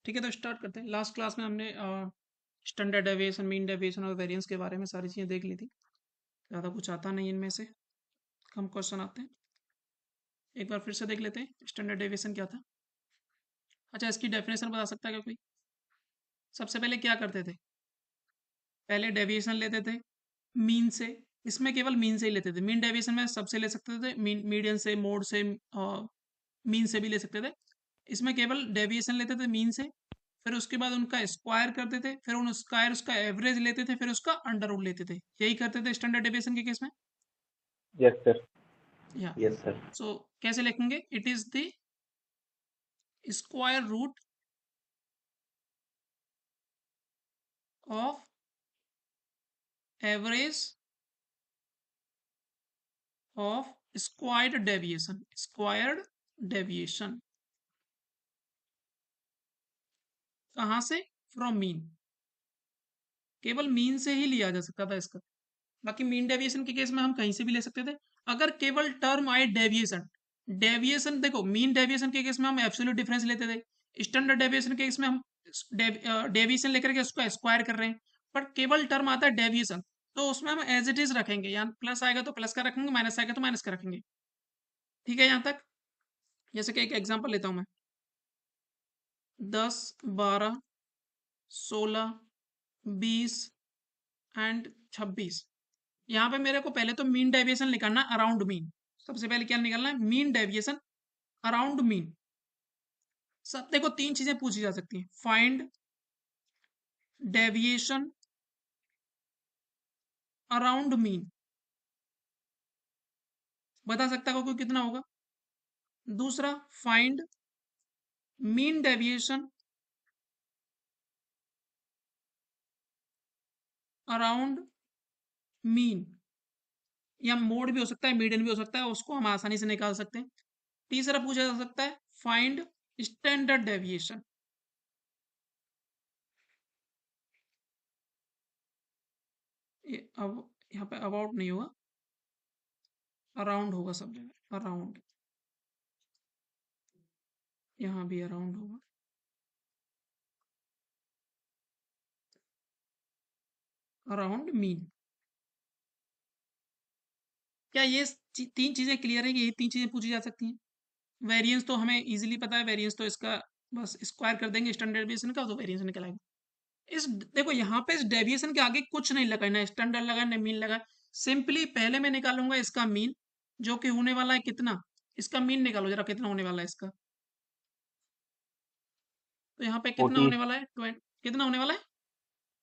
ठीक है, तो स्टार्ट करते हैं। लास्ट क्लास में हमने स्टैंडर्ड डेविएशन, मीन डेविएशन और वेरिएंस के बारे में सारी चीज़ें देख ली थी। ज़्यादा कुछ आता नहीं इनमें से, कम क्वेश्चन आते हैं। एक बार फिर से देख लेते हैं स्टैंडर्ड डेविएशन क्या था। अच्छा, इसकी डेफिनेशन बता सकता है क्या कोई? सबसे पहले क्या करते थे? पहले डेविएशन लेते थे मीन से। इसमें केवल मीन से ही लेते थे। मीन डेविएशन में सबसे ले सकते थे, मीडियन से, मोड से, मीन से भी ले सकते थे। इसमें केवल डेविएशन लेते थे मीन से, फिर उसके बाद उनका स्क्वायर करते थे, फिर उन स्क्वायर उसका एवरेज लेते थे, फिर उसका अंडर रूट लेते थे। यही करते थे स्टैंडर्ड डेविएशन के केस में। Yes sir. या यस सर। सो कैसे लिखेंगे? It is the square root of average of squared deviation. Squared deviation कहाँ से? From mean. केवल मीन से ही लिया जा सकता था इसका। बाकी मीन डेविएशन के केस में हम कहीं से भी ले सकते थे। अगर केवल टर्म आए डेविएशन, डेविएशन देखो, मीन डेविएशन के केस में हम एब्सोल्यूट डिफरेंस लेते थे। स्टैंडर्ड डेविएशन के केस में हम डेविएशन लेकर के उसको स्क्वायर कर रहे हैं। बट केवल टर्म आता है डेविएशन, तो उसमें हम एज इट इज रखेंगे। यहाँ प्लस आएगा तो प्लस का रखेंगे, माइनस आएगा तो माइनस का रखेंगे। ठीक है यहाँ तक? जैसे कि एक एग्जांपल लेता हूँ मैं। 10, 12, 16, 20 एंड 26। यहाँ पे मेरे को पहले तो मीन डेविएशन निकालना है, अराउंड मीन। सबसे पहले क्या निकालना है? Mean deviation around mean. सब देखो, तीन चीजें पूछी जा सकती हैं। फाइंड डेविएशन अराउंड मीन, बता सकता है कोई कितना होगा? दूसरा, find mean deviation around mean, या मोड भी हो सकता है, मीडियन भी हो सकता है, उसको हम आसानी से निकाल सकते हैं। तीसरा पूछा जा सकता है फाइंड स्टैंडर्ड डेविएशन। ये अब यहाँ पे अबाउट नहीं होगा, अराउंड होगा सब जगह। अराउंड, यहाँ भी अराउंड होगा। Around mean. क्या ये तीन चीजें क्लियर है कि ये तीन चीजें पूछी जा सकती हैं? वेरिएंस तो हमें इजीली पता है। वेरिएंस तो इसका बस स्क्वायर कर देंगे स्टैंडर्ड डेविएशन का, तो वेरिएंस निकल आएगा। इस देखो, यहाँ पे इस डेविएशन के आगे कुछ नहीं लगा, ना स्टैंडर्ड लगा ना मीन लगा। सिंपली पहले मैं निकालूंगा इसका मीन, जो कि होने वाला है कितना। इसका मीन निकालो जरा, कितना होने वाला है इसका। तो यहाँ पे कितना 14। होने वाला है? 20। कितना होने वाला है?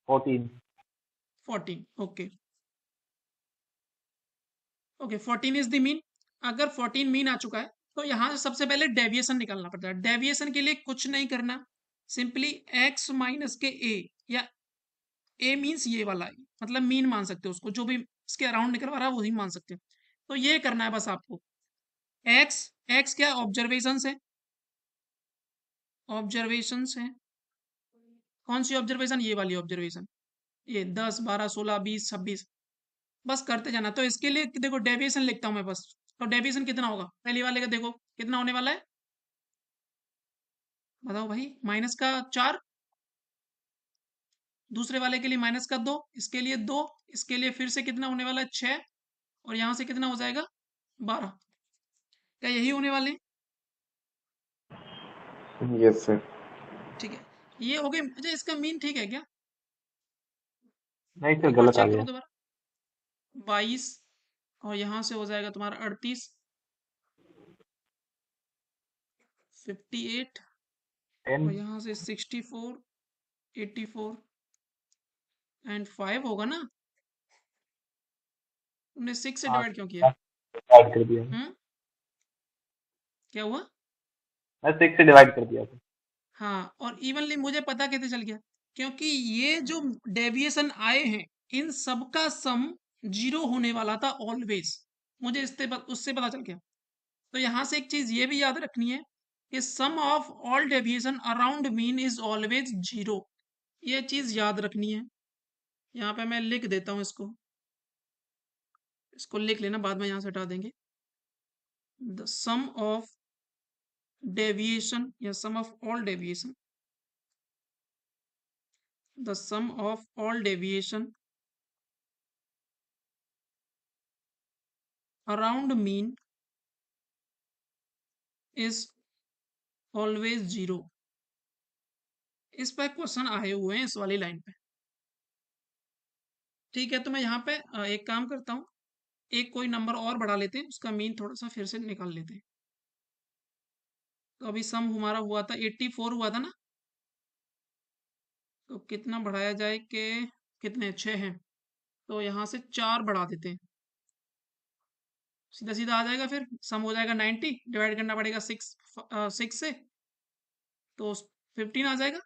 14। 14। Okay okay, 14 is the mean. अगर 14 मीन आ चुका है, तो यहाँ से सबसे पहले डेविएशन निकालना पड़ता है। डेविएशन के लिए कुछ नहीं करना, सिंपली x माइनस के a, या a मीन्स ये वाला है, मतलब मीन मान सकते हो उसको, जो भी इसके अराउंड निकल रहा है वही मान सकते हो। तो ये करना है बस आपको। x, x क्या? ऑब्जर्वेशन है। ऑब्जर्वेशन है। कौन सी ऑब्जर्वेशन? ये वाली ऑब्जर्वेशन। ये 10, 12, 16, 20, 26। बस करते जाना। तो इसके लिए देखो, डेविएशन लिखता हूँ मैं बस। तो डेविएशन कितना होगा? पहली वाले का देखो कितना होने वाला है, बताओ भाई। माइनस का 4। दूसरे वाले के लिए माइनस का 2, इसके लिए 2, इसके लिए फिर से कितना होने वाला है? 6। और यहाँ से कितना हो जाएगा? 12। क्या यही होने वाले हैं? Yes sir. ठीक है, ये हो गए। अच्छा, इसका मीन ठीक है क्या? नहीं सर, एक बार गलत आ चेक करो गया। दोबारा। 22, और यहाँ से हो जाएगा तुम्हारा 38, 58, 10। और यहाँ से 64, 84 एंड 5 होगा ना? तुमने 6 से हाँ डिवाइड क्यों किया? सर, डिवाइड कर दिया। हम्म, क्या हुआ? मैं 6 से डिवाइड कर दिया था। हाँ, और इवनली मुझे पता कैसे चल गया? क्योंकि ये जो डेविएशन आए हैं, इन सबका सम जीरो होने वाला था ऑलवेज। मुझे उससे पता चल गया। तो यहाँ से एक चीज ये भी याद रखनी है कि sum of all deviation around mean is always zero. ये चीज याद रखनी है। यहाँ पे मैं लिख देता हूँ इसको। इसको लिख लेना, बाद में यहाँ से हटा देंगे। द सम ऑफ डेविएशन, या sum of all deviation the sum of all deviation around mean is always zero. इस पर क्वेश्चन आए हुए हैं इस वाली लाइन पे। ठीक है, तो मैं यहाँ पे एक काम करता हूँ, एक कोई नंबर और बढ़ा लेते हैं, उसका मीन थोड़ा सा फिर से निकाल लेते हैं। तो अभी सम हमारा हुआ था 84 हुआ था ना, तो कितना बढ़ाया जाए कि कितने 6 हैं, तो यहाँ से 4 बढ़ा देते हैं, सीधा सीधा आ जाएगा, फिर सम हो जाएगा 90, डिवाइड करना पड़ेगा 6 से, तो 15 आ जाएगा।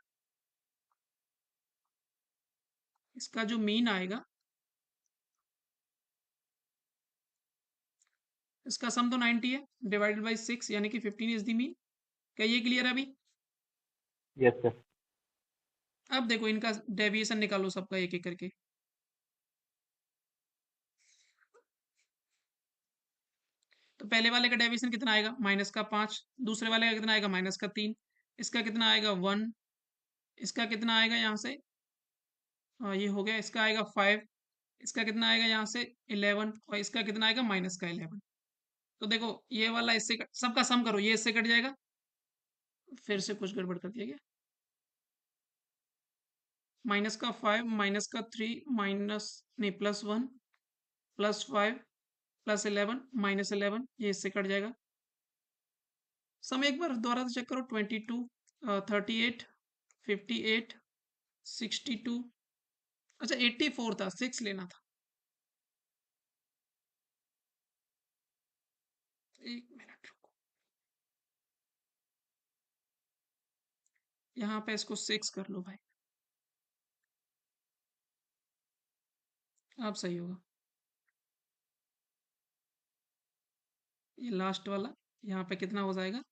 इसका जो मीन आएगा, इसका सम तो 90 है, डिवाइडेड बाई 6 यानी कि 15 इज द मीन। क्या ये क्लियर है अभी? Yes sir. अब देखो इनका डेविएशन निकालो सबका एक एक करके। तो पहले वाले का डेविएशन कितना आएगा, -5, दूसरे वाले का कितना आएगा, -3, इसका कितना आएगा 1, इसका कितना आएगा यहाँ से, ये हो गया, इसका आएगा 5, इसका कितना आएगा यहाँ से 11, और इसका कितना आएगा -11। तो देखो ये वाला इससे सबका सम करो, ये इससे कट जाएगा, फिर से कुछ गड़बड़ कर दिया गया, -5 -3 माइनस नहीं +1 +5 +11 -11, ये इससे कट जाएगा। सम एक बार दोबारा से चेक करो, 22 38 58 62, अच्छा 84 था, 6 लेना था। एक मिनट रुको, यहाँ पे इसको 6 कर लो भाई, अब सही होगा। ये लास्ट वाला यहाँ पे कितना हो जाएगा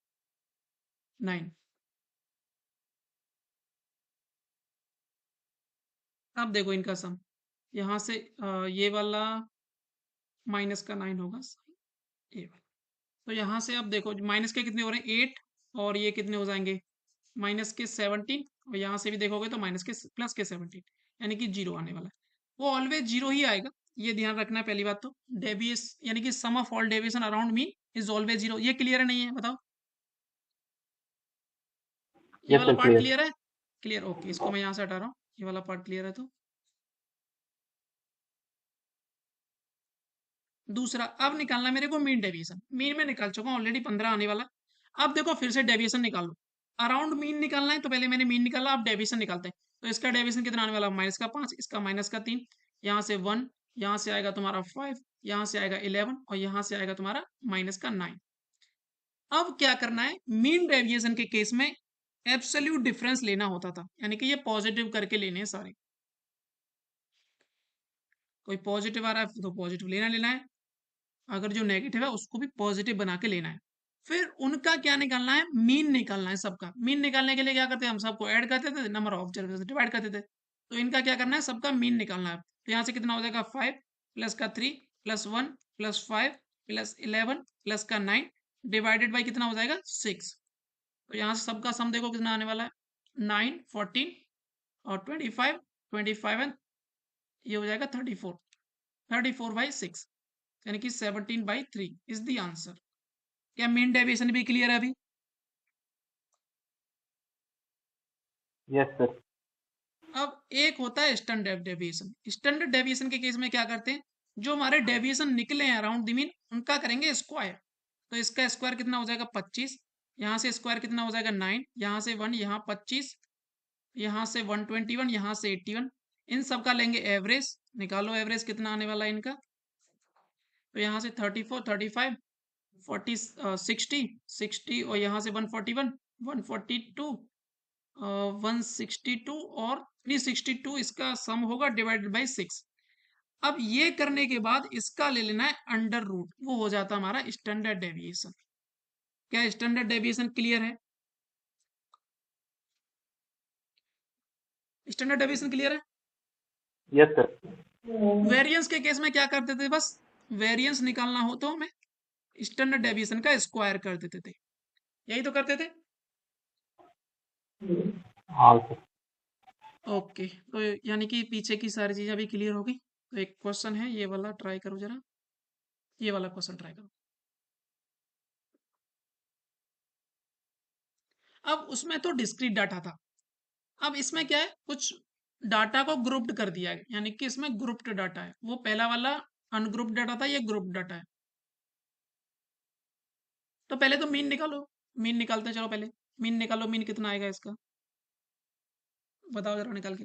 9। अब देखो इनका सम, यहाँ से ये वाला माइनस का 9 होगा, ये वाला। तो यहाँ से अब देखो माइनस के कितने हो रहे हैं 8, और ये कितने हो जाएंगे -17, और यहाँ से भी देखोगे तो +17, यानी कि जीरो आने वाला है। वो ऑलवेज जीरो ही आएगा, ये ध्यान रखना है पहली बात तो। डेविएस यानी कि sum of all deviation around mean is always zero, ये क्लियर है नहीं है बताओ? ये यस वाला सर, पार्ट क्लियर। क्लियर है? क्लियर, ओके, इसको मैं यहाँ से हटा रहा हूँ, ये वाला पार्ट क्लियर है। तो दूसरा अब निकालना है मेरे को मीन डेविएशन, मीन में निकाल चुका हूँ ऑलरेडी, 15 आने वाला। अब देखो फिर से डेविएशन निकालो, अराउंड मीन निकालना है, तो पहले मैंने मीन निकाला, अब डेविएशन निकालते हैं। तो इसका डेविएशन कितना आने वाला, -5, इसका -3, यहाँ से 1, यहाँ से आएगा तुम्हारा 5, यहाँ से आएगा 11, और यहाँ से आएगा तुम्हारा -9। अब क्या करना है, मीन डेविएशन के केस में एब्सोल्यूट डिफरेंस लेना होता था, यानी कि ये पॉजिटिव करके लेने हैं सारे। कोई पॉजिटिव आ रहा है तो पॉजिटिव लेना है, अगर जो नेगेटिव है उसको भी पॉजिटिव बना के लेना है। फिर उनका क्या निकालना है, मीन निकालना है सबका। मीन निकालने के लिए क्या करते हैं, हम सबको ऐड करते थे, नंबर ऑफ ऑब्जर्वेशन डिवाइड करते थे। तो इनका क्या करना है, सबका मीन निकालना है। तो यहाँ से कितना हो जाएगा 5 प्लस का 3 +1 +5 +11 प्लस का 9 डिवाइडेड बाई कितना हो जाएगा 6। तो यहाँ से सबका सम देखो कितना आने वाला है, 9 14 और 25 एंड ये हो जाएगा 34/6, यानी कि 17/3 इज द आंसर। क्या मीन डेविएशन भी क्लियर है अभी? Yes sir. अब एक होता है स्टैंडर्ड डेविएशन। स्टैंडर्ड डेविएशन के केस में क्या करते हैं, जो हमारे डेविएशन निकले हैं अराउंड द मीन, उनका करेंगे स्क्वायर। तो इसका स्क्वायर कितना हो जाएगा 25, यहाँ से स्क्वायर कितना हो जाएगा 9, यहाँ से 1, यहाँ 25, यहाँ से 121, यहाँ से 81, इन सब का लेंगे एवरेज, निकालो एवरेज कितना आने वाला है इनका। तो यहाँ से 34 35 40 60 60, और यहाँ से 141 142 162 और 362, इसका सम होगा डिवाइडेड बाई 6। अब ये करने के बाद इसका ले लेना है अंडर रूट, वो हो जाता है हमारा स्टैंडर्ड डेविएशन। क्या स्टैंडर्ड डेविएशन क्लियर है? स्टैंडर्ड डेविएशन क्लियर है? Yes sir. वेरिएंस के केस में क्या करते थे, बस वेरिएंस निकालना हो तो हमें स्टैंडर्ड डेविएशन का स्क्वायर कर देते थे, यही तो करते थे। हाँ सर। ओके, तो यानी कि पीछे की सारी चीजें अभी क्लियर हो गई। तो एक क्वेश्चन है ये वाला, ट्राई करो जरा, ये वाला क्वेश्चन ट्राई करो। अब उसमें तो डिस्क्रीट डाटा था, अब इसमें क्या है, कुछ डाटा को ग्रुप्ड कर दिया है, यानी कि इसमें ग्रुप्ड डाटा है। वो पहला वाला अनग्रुप्ड डाटा था, ये ग्रुप्ड डाटा है। तो पहले तो मीन निकालो, मीन निकालते हैं, चलो पहले मीन निकालो। मीन कितना आएगा इसका, बताओ जरा निकाल के।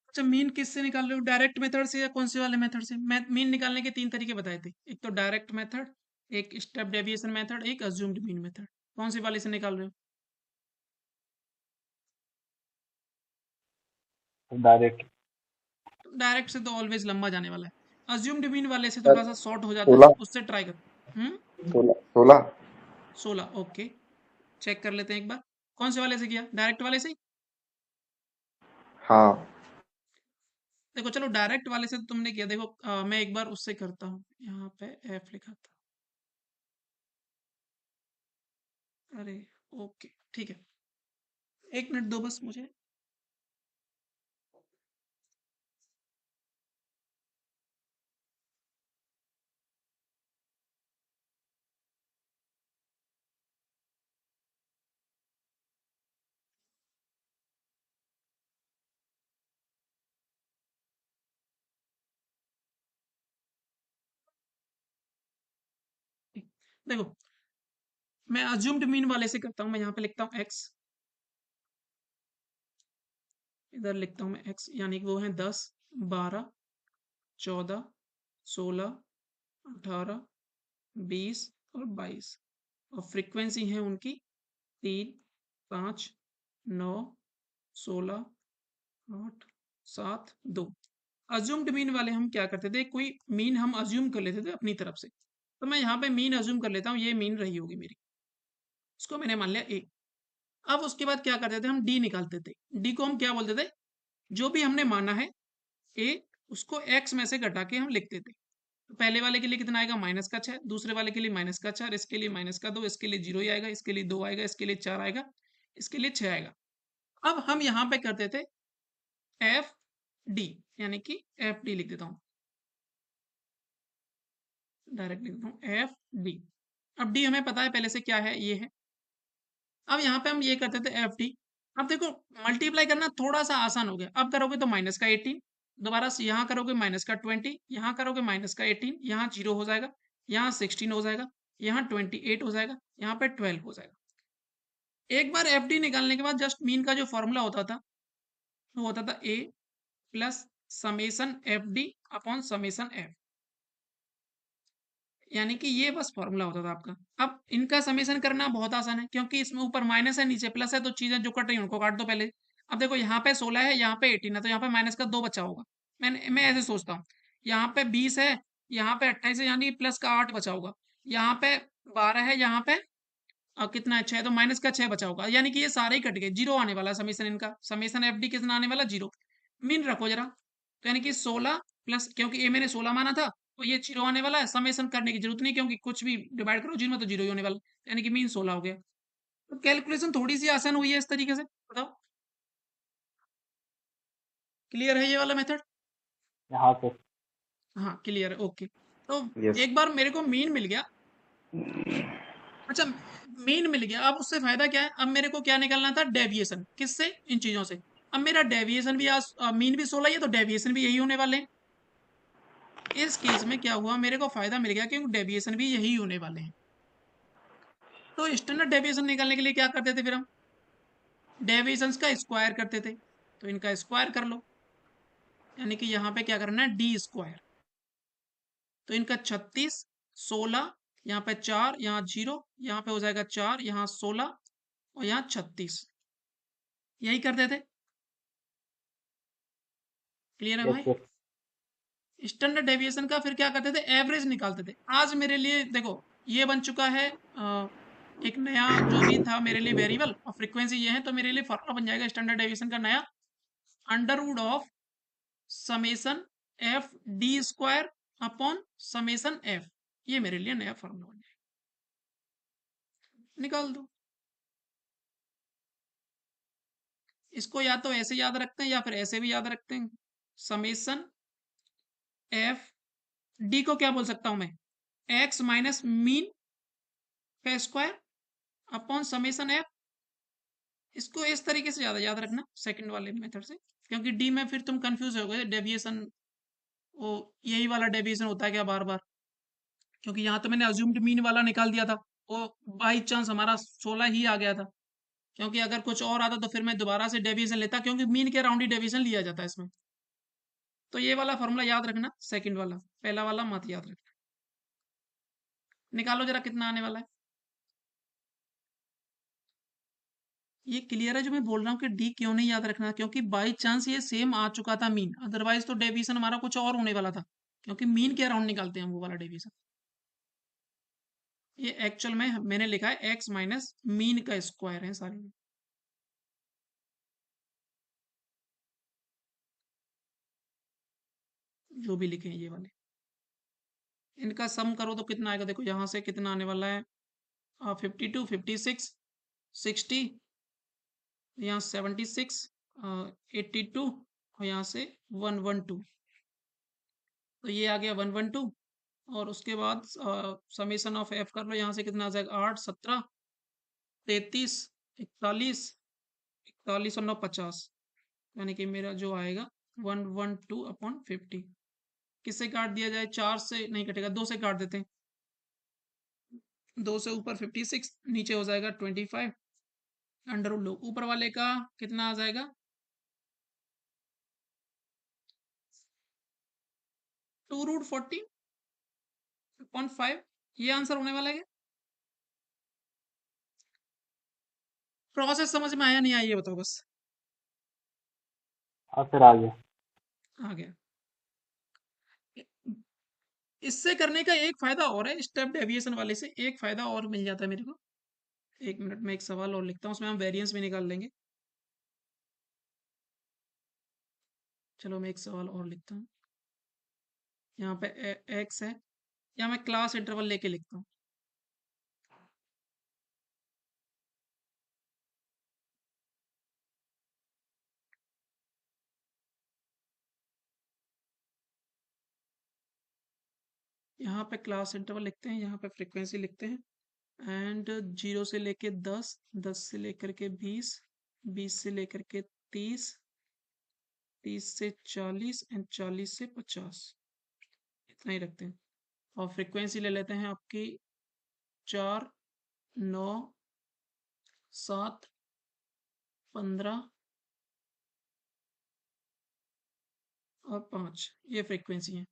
अच्छा, मीन किससे निकाल रहे हो, डायरेक्ट मेथड से या कौन से वाले मेथड से? मैं मीन निकालने के 3 तरीके बताए थे, एक तो डायरेक्ट मेथड, एक स्टेप डेविएशन मेथड, एक अज्यूम्ड मीन मेथड। कौन से वाले से निकाल रहे हो? डायरेक्ट। डायरेक्ट से तो ऑलवेज लंबा जाने वाला है, अज्यूम्ड मीन वाले से सर थोड़ा सा शॉर्ट हो जाता है, 16 उससे ट्राई करो। 16 16, ओके, चेक कर लेते हैं एक बार। कौन से वाले से किया, डायरेक्ट वाले से ही? हाँ देखो चलो, डायरेक्ट वाले से तो तुमने किया, देखो मैं एक बार उससे करता हूँ, यहाँ पे एफ लिखा था, अरे ओके ठीक है, 1 मिनट दो बस मुझे। देखो, मैं अज्यूम्ड मीन वाले से करता हूँ, मैं यहाँ पे लिखता हूँ एक्स, इधर लिखता हूँ मैं एक्स, यानी कि वो है 10, 12, 14, 16, 18, 20 और 22, और फ्रीक्वेंसी है उनकी 3, 5, 9, 16, 8, 7, 2। अज्यूम्ड मीन वाले हम क्या करते थे, कोई मीन हम अज्यूम कर लेते थे अपनी तरफ से। तो मैं यहाँ पे मीन अज्यूम कर लेता हूँ, ये मीन रही होगी मेरी, इसको मैंने मान लिया ए। अब उसके बाद क्या करते थे, हम डी निकालते थे। डी को हम क्या बोलते थे, जो भी हमने माना है ए, उसको एक्स में से घटा के हम लिखते थे। तो पहले वाले के लिए कितना आएगा, -6, दूसरे वाले के लिए -4, इसके लिए -2, इसके लिए 0 ही आएगा, इसके लिए 2 आएगा, इसके लिए 4 आएगा, इसके लिए 6 आएगा। अब हम यहाँ पे करते थे एफ डी, यानी कि एफ डी लिख देता हूँ, डायरेक्ट लिख देता हूँ एफ डी। अब डी हमें पता है पहले से क्या है, ये है। अब यहाँ पे हम ये करते थे एफ डी। अब देखो, मल्टीप्लाई करना थोड़ा सा आसान हो गया, अब करोगे तो -18, दोबारा से यहाँ करोगे -20, यहाँ करोगे -18, यहाँ 0 हो जाएगा, यहाँ 16 हो जाएगा, यहाँ 28 हो जाएगा, यहाँ पे 12 हो जाएगा। एक बार एफ डी निकालने के बाद जस्ट मीन का जो फॉर्मूला होता था, वो होता था A plus summation F D upon summation F, यानी कि ये बस फॉर्मूला होता था आपका। अब इनका समेशन करना बहुत आसान है, क्योंकि इसमें ऊपर माइनस है नीचे प्लस है, तो चीजें जो कट रही हैं उनको काट दो पहले। अब देखो, यहाँ पे 16 है, यहाँ पे 18 है, तो यहाँ पे माइनस का 2 बचा होगा। मैं ऐसे सोचता हूँ, यहाँ पे 20 है, यहाँ पे 28 है, यानी प्लस का 8 बचा होगा। यहाँ पे 12 है, यहाँ पे कितना है 6, तो माइनस का 6 बचा होगा, यानी कि ये सारे ही कट गए, 0 आने वाला समेशन इनका, समेशन एफ डी कितना आने वाला, 0। मीन रखो जरा, तो यानी कि 16 प्लस, क्योंकि ए मैंने 16 माना था, तो ये 0 आने वाला है, समेशन करने की जरूरत नहीं, क्योंकि कुछ भी डिवाइड करो 0 में तो 0 ही होने वाला, यानी कि मीन 16 हो गया। तो कैलकुलेशन थोड़ी सी आसान हुई है इस तरीके से, बताओ क्लियर है ये वाला मेथड? हाँ सर। हाँ क्लियर है, ओके। तो यस एक बार मेरे को मीन मिल गया, अच्छा मीन मिल गया, अब उससे फायदा क्या है, अब मेरे को क्या निकालना था, डेविएशन, किससे, इन चीजों से। अब मेरा डेविएशन भी आज मीन भी 16 ही है, तो डेविएशन भी यही होने वाले हैं। इस केस में क्या हुआ, मेरे को फायदा मिल गया क्योंकि डेविएशन भी यही होने वाले हैं। तो स्टैंडर्ड डेविएशन निकालने के लिए क्या करते थे फिर हम, डेविएशंस का स्क्वायर करते थे। तो इनका स्क्वायर कर लो, यानी कि यहाँ पे क्या करना है, डी स्क्वायर। तो इनका 36, 16, यहाँ पे 4, यहाँ 0, यहाँ पे हो जाएगा 4, यहाँ 16 और यहाँ 36, यही करते थे। क्लियर है यस भाई। सर। स्टैंडर्ड डेविएशन का फिर क्या करते थे, एवरेज निकालते थे। आज मेरे लिए देखो ये बन चुका है एक नया जो भी था मेरे लिए वेरिएबल और फ्रीक्वेंसी ये है, तो मेरे लिए फॉर्मूला बन जाएगा स्टैंडर्ड डेविएशन का नया, under root of summation F D square upon summation F. ये मेरे लिए नया फॉर्मूला बन जाएगा, निकाल दो। इसको या तो ऐसे याद रखते हैं या फिर ऐसे भी याद रखते हैं, समेसन एफ डी को क्या बोल सकता हूं मैं, एक्स माइनस मीन का स्क्वायर अपॉन समेसन एफ। इसको इस तरीके से ज्यादा याद रखना सेकंड वाले मेथड से, क्योंकि डी में फिर तुम कंफ्यूज हो गए, डेविएशन वो यही वाला डेविएशन होता है क्या बार बार, क्योंकि यहाँ तो मैंने अज्यूम्ड मीन वाला निकाल दिया था, वो बाई चांस हमारा 16 ही आ गया था। क्योंकि अगर कुछ और आता तो फिर मैं दोबारा से डेविएशन लेता, क्योंकि मीन के अराउंड ही डेविएशन लिया जाता है इसमें। तो ये वाला फॉर्मूला याद रखना, सेकंड वाला, पहला वाला मत याद रखना। निकालो जरा कितना आने वाला है। ये क्लियर है जो मैं बोल रहा हूँ कि डी क्यों नहीं याद रखना, क्योंकि बाई चांस ये सेम आ चुका था मीन, अदरवाइज तो डेविएशन हमारा कुछ और होने वाला था, क्योंकि मीन के अराउंड निकालते हैं वो वाला डेविएशन। ये एक्चुअल में मैंने लिखा है एक्स माइनस मीन का स्क्वायर है सारे में। जो भी लिखे हैं ये वाले, इनका सम करो तो कितना आएगा, देखो यहाँ से कितना आने वाला है, 52, 56, 60, यहाँ 76, 82 और यहाँ से 112। तो ये आ गया 112, और उसके बाद समेसन ऑफ एफ कर लो, यहाँ से कितना आ जाएगा, 8, 17, 33, 41, 41 और 9, 50, यानी कि मेरा जो आएगा 112/50। किससे काट दिया जाए, 4 से नहीं कटेगा, 2 से काट देते हैं। 2 से ऊपर 56, नीचे हो जाएगा 25, अंडर रूट लो, ऊपर वाले का कितना आ जाएगा, 2√40/5। ये आंसर होने वाला है। प्रोसेस समझ में आया नहीं आया ये बताओ बस। हाँ सर आ गया। आ गया। इससे करने का एक फायदा और है, स्टेप डेविएशन वाले से एक फायदा और मिल जाता है मेरे को। एक मिनट में एक सवाल और लिखता हूँ, उसमें हम वेरिएंस भी निकाल लेंगे। चलो मैं एक सवाल और लिखता हूँ, यहाँ पे एक्स है, या मैं क्लास इंटरवल लेके लिखता हूँ। यहाँ पे क्लास इंटरवल लिखते हैं, यहाँ पे फ्रीक्वेंसी लिखते हैं, एंड 0 से लेके 10, 10 से लेकर के 20, 20 से लेकर के 30, 30 से 40 एंड 40 से 50, इतना ही रखते हैं। और फ्रीक्वेंसी ले लेते हैं आपकी 4, 9, 7, 15 और 5, ये फ्रीक्वेंसी है।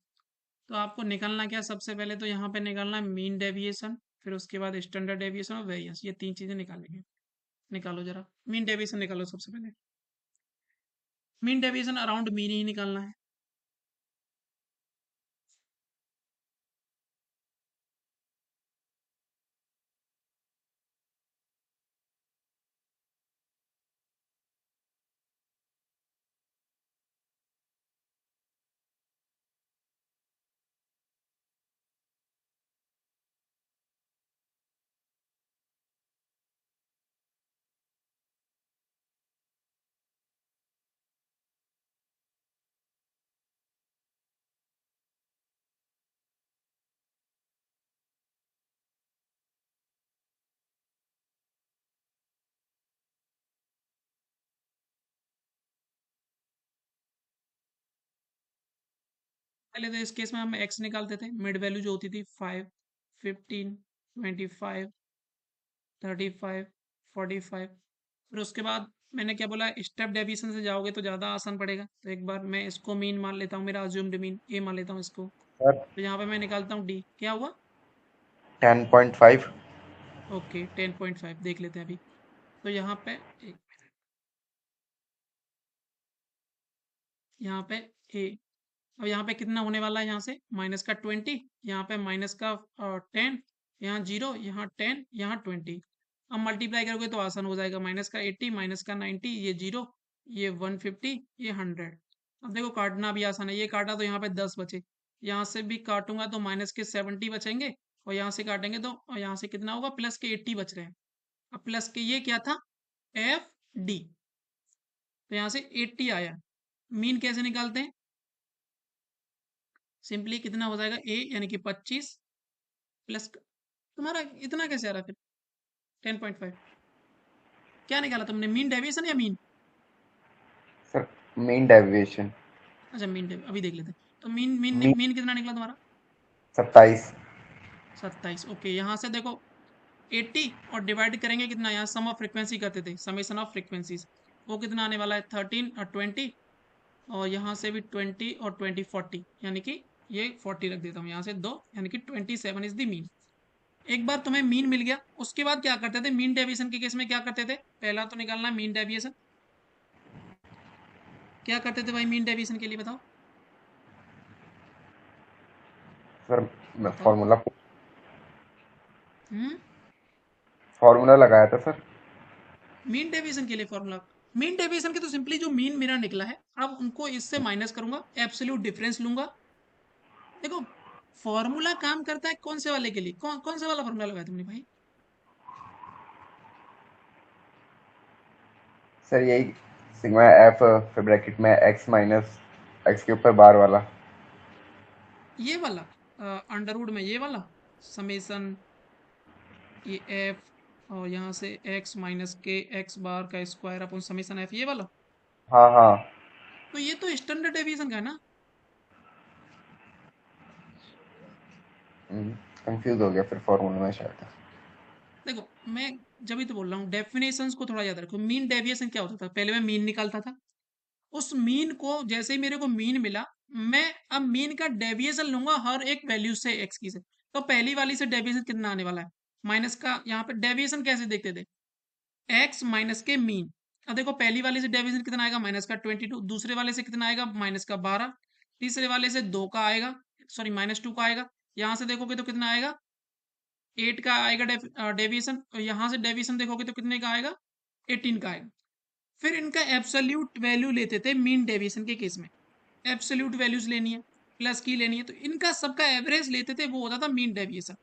तो आपको निकालना क्या, सबसे पहले तो यहाँ पे निकालना है मीन डेविएशन, फिर उसके बाद स्टैंडर्ड डेविएशन और वेरिएंस, ये तीन चीजें निकालेंगे। निकालो जरा, मीन डेविएशन निकालो सबसे पहले। Mean deviation around mean he निकालना है। पहले तो इस केस में हम x निकालते थे, मिड वैल्यू जो होती थी 5, 15, 25, 35, 45। फिर उसके बाद मैंने क्या बोला, स्टेप डेविएशन से जाओगे तो ज़्यादा आसान पड़ेगा। तो एक बार मैं इसको मीन मान लेता हूँ, मेरा अज्यूम्ड मीन ए मान लेता हूँ इसको। सर तो यहाँ पे मैं निकालता हूँ डी, क्या हुआ? 10.5। ओके 10.5 देख लेते हैं अभी। तो यहाँ पे यहाँ पे ए, अब यहाँ पे कितना होने वाला है, यहाँ से माइनस का 20, यहाँ पे माइनस का 10, यहाँ 0, यहाँ 10, यहाँ 20। अब मल्टीप्लाई करोगे तो आसान हो जाएगा, माइनस का 80, माइनस का 90, ये 0, ये 150, ये 100। अब देखो काटना भी आसान है, ये काटा तो यहाँ पे 10 बचे, यहाँ से भी काटूंगा तो माइनस के 70 बचेंगे, और यहाँ से काटेंगे तो यहाँ से कितना होगा, प्लस के 80 बच रहे हैं। अब प्लस के ये क्या था, एफ डी, तो यहाँ से 80 आया। मीन कैसे निकालते हैं, सिंपली कितना हो जाएगा, ए यानी कि 25 प्लस, तुम्हारा इतना कैसे आ रहा फिर 10.5, क्या निकाला तुमने, मीन डेविएशन या मीन? Sir mean deviation. अच्छा मीन डेव, अभी देख लेते हैं। तो मीन मीन मीन मीन कितना निकला तुम्हारा? 27। 27। ओके यहाँ से देखो 80 और डिवाइड करेंगे कितना, यहाँ सम ऑफ फ्रीक्वेंसी करते थे, समेशन ऑफ फ्रीक्वेंसीज, वो कितना आने वाला है 13 और 20, और यहाँ से भी 20 और 20 40, यानी कि ये 40 रख देता हूँ यहाँ से 2, यानी कि 27 इज द मीन। एक बार तुम्हें मीन मिल गया, उसके बाद क्या करते थे, मीन डेविएशन के केस में क्या करते थे, पहला तो निकालना मीन डेविएशन। क्या करते थे भाई मीन डेविएशन के लिए, बताओ सर मैं बताओ। फॉर्मूला हम्म फॉर्मूला लगाया था सर। मीन डेविएशन के लिए फॉर्मूला, मीन डेविएशन के तो सिंपली जो मीन मेरा निकला है, अब उनको इससे माइनस करूंगा, एब्सोल्यूट डिफरेंस लूंगा। देखो फॉर्मूला काम करता है कौन से वाले के लिए, कौन कौन सा वाला फॉर्मूला लगाया तुमने भाई? सर यही सिग्मा एफ फिर ब्रैकेट में एक्स माइनस एक्स के ऊपर बार वाला। ये वाला अंडरवुड में, ये वाला समेसन, ये एफ, और यहाँ से एक्स माइनस के एक्स बार का स्क्वायर अपन समेसन एफ, ये वाला। हाँ हाँ। तो ये तो स्टैंडर्ड डेविएशन का है ना। कंफ्यूज हो गया फिर फॉर्मूला में शायद। देखो मैं जब ही तो बोल रहा हूँ, डेफिनेशंस को थोड़ा याद रखो। मीन डेविएशन क्या होता था, पहले मैं मीन निकालता था, उस मीन को जैसे ही मेरे को मीन मिला, मैं अब मीन का डेविएशन लूंगा हर एक वैल्यू से एक्स की से। तो पहली वाली से डेविएशन कितना आने वाला है, माइनस का, यहाँ पे डेविएशन कैसे देखते थे, एक्स माइनस के मीन। अब देखो पहली वाले से डेविएशन कितना आएगा, माइनस का 22, दूसरे वाले से कितना आएगा, माइनस का 12, तीसरे वाले से 2 का आएगा, सॉरी -2 का आएगा, यहाँ से देखोगे तो कितना आएगा, 8 का आएगा डेविएशन, और यहाँ से डेविएशन देखोगे तो कितने का आएगा, 18 का आएगा। फिर इनका एब्सोल्यूट वैल्यू लेते थे मीन डेविएशन के केस में, एब्सोल्यूट वैल्यूज लेनी है, प्लस की लेनी है, तो इनका सबका एवरेज लेते थे, वो होता था मीन डेविएशन।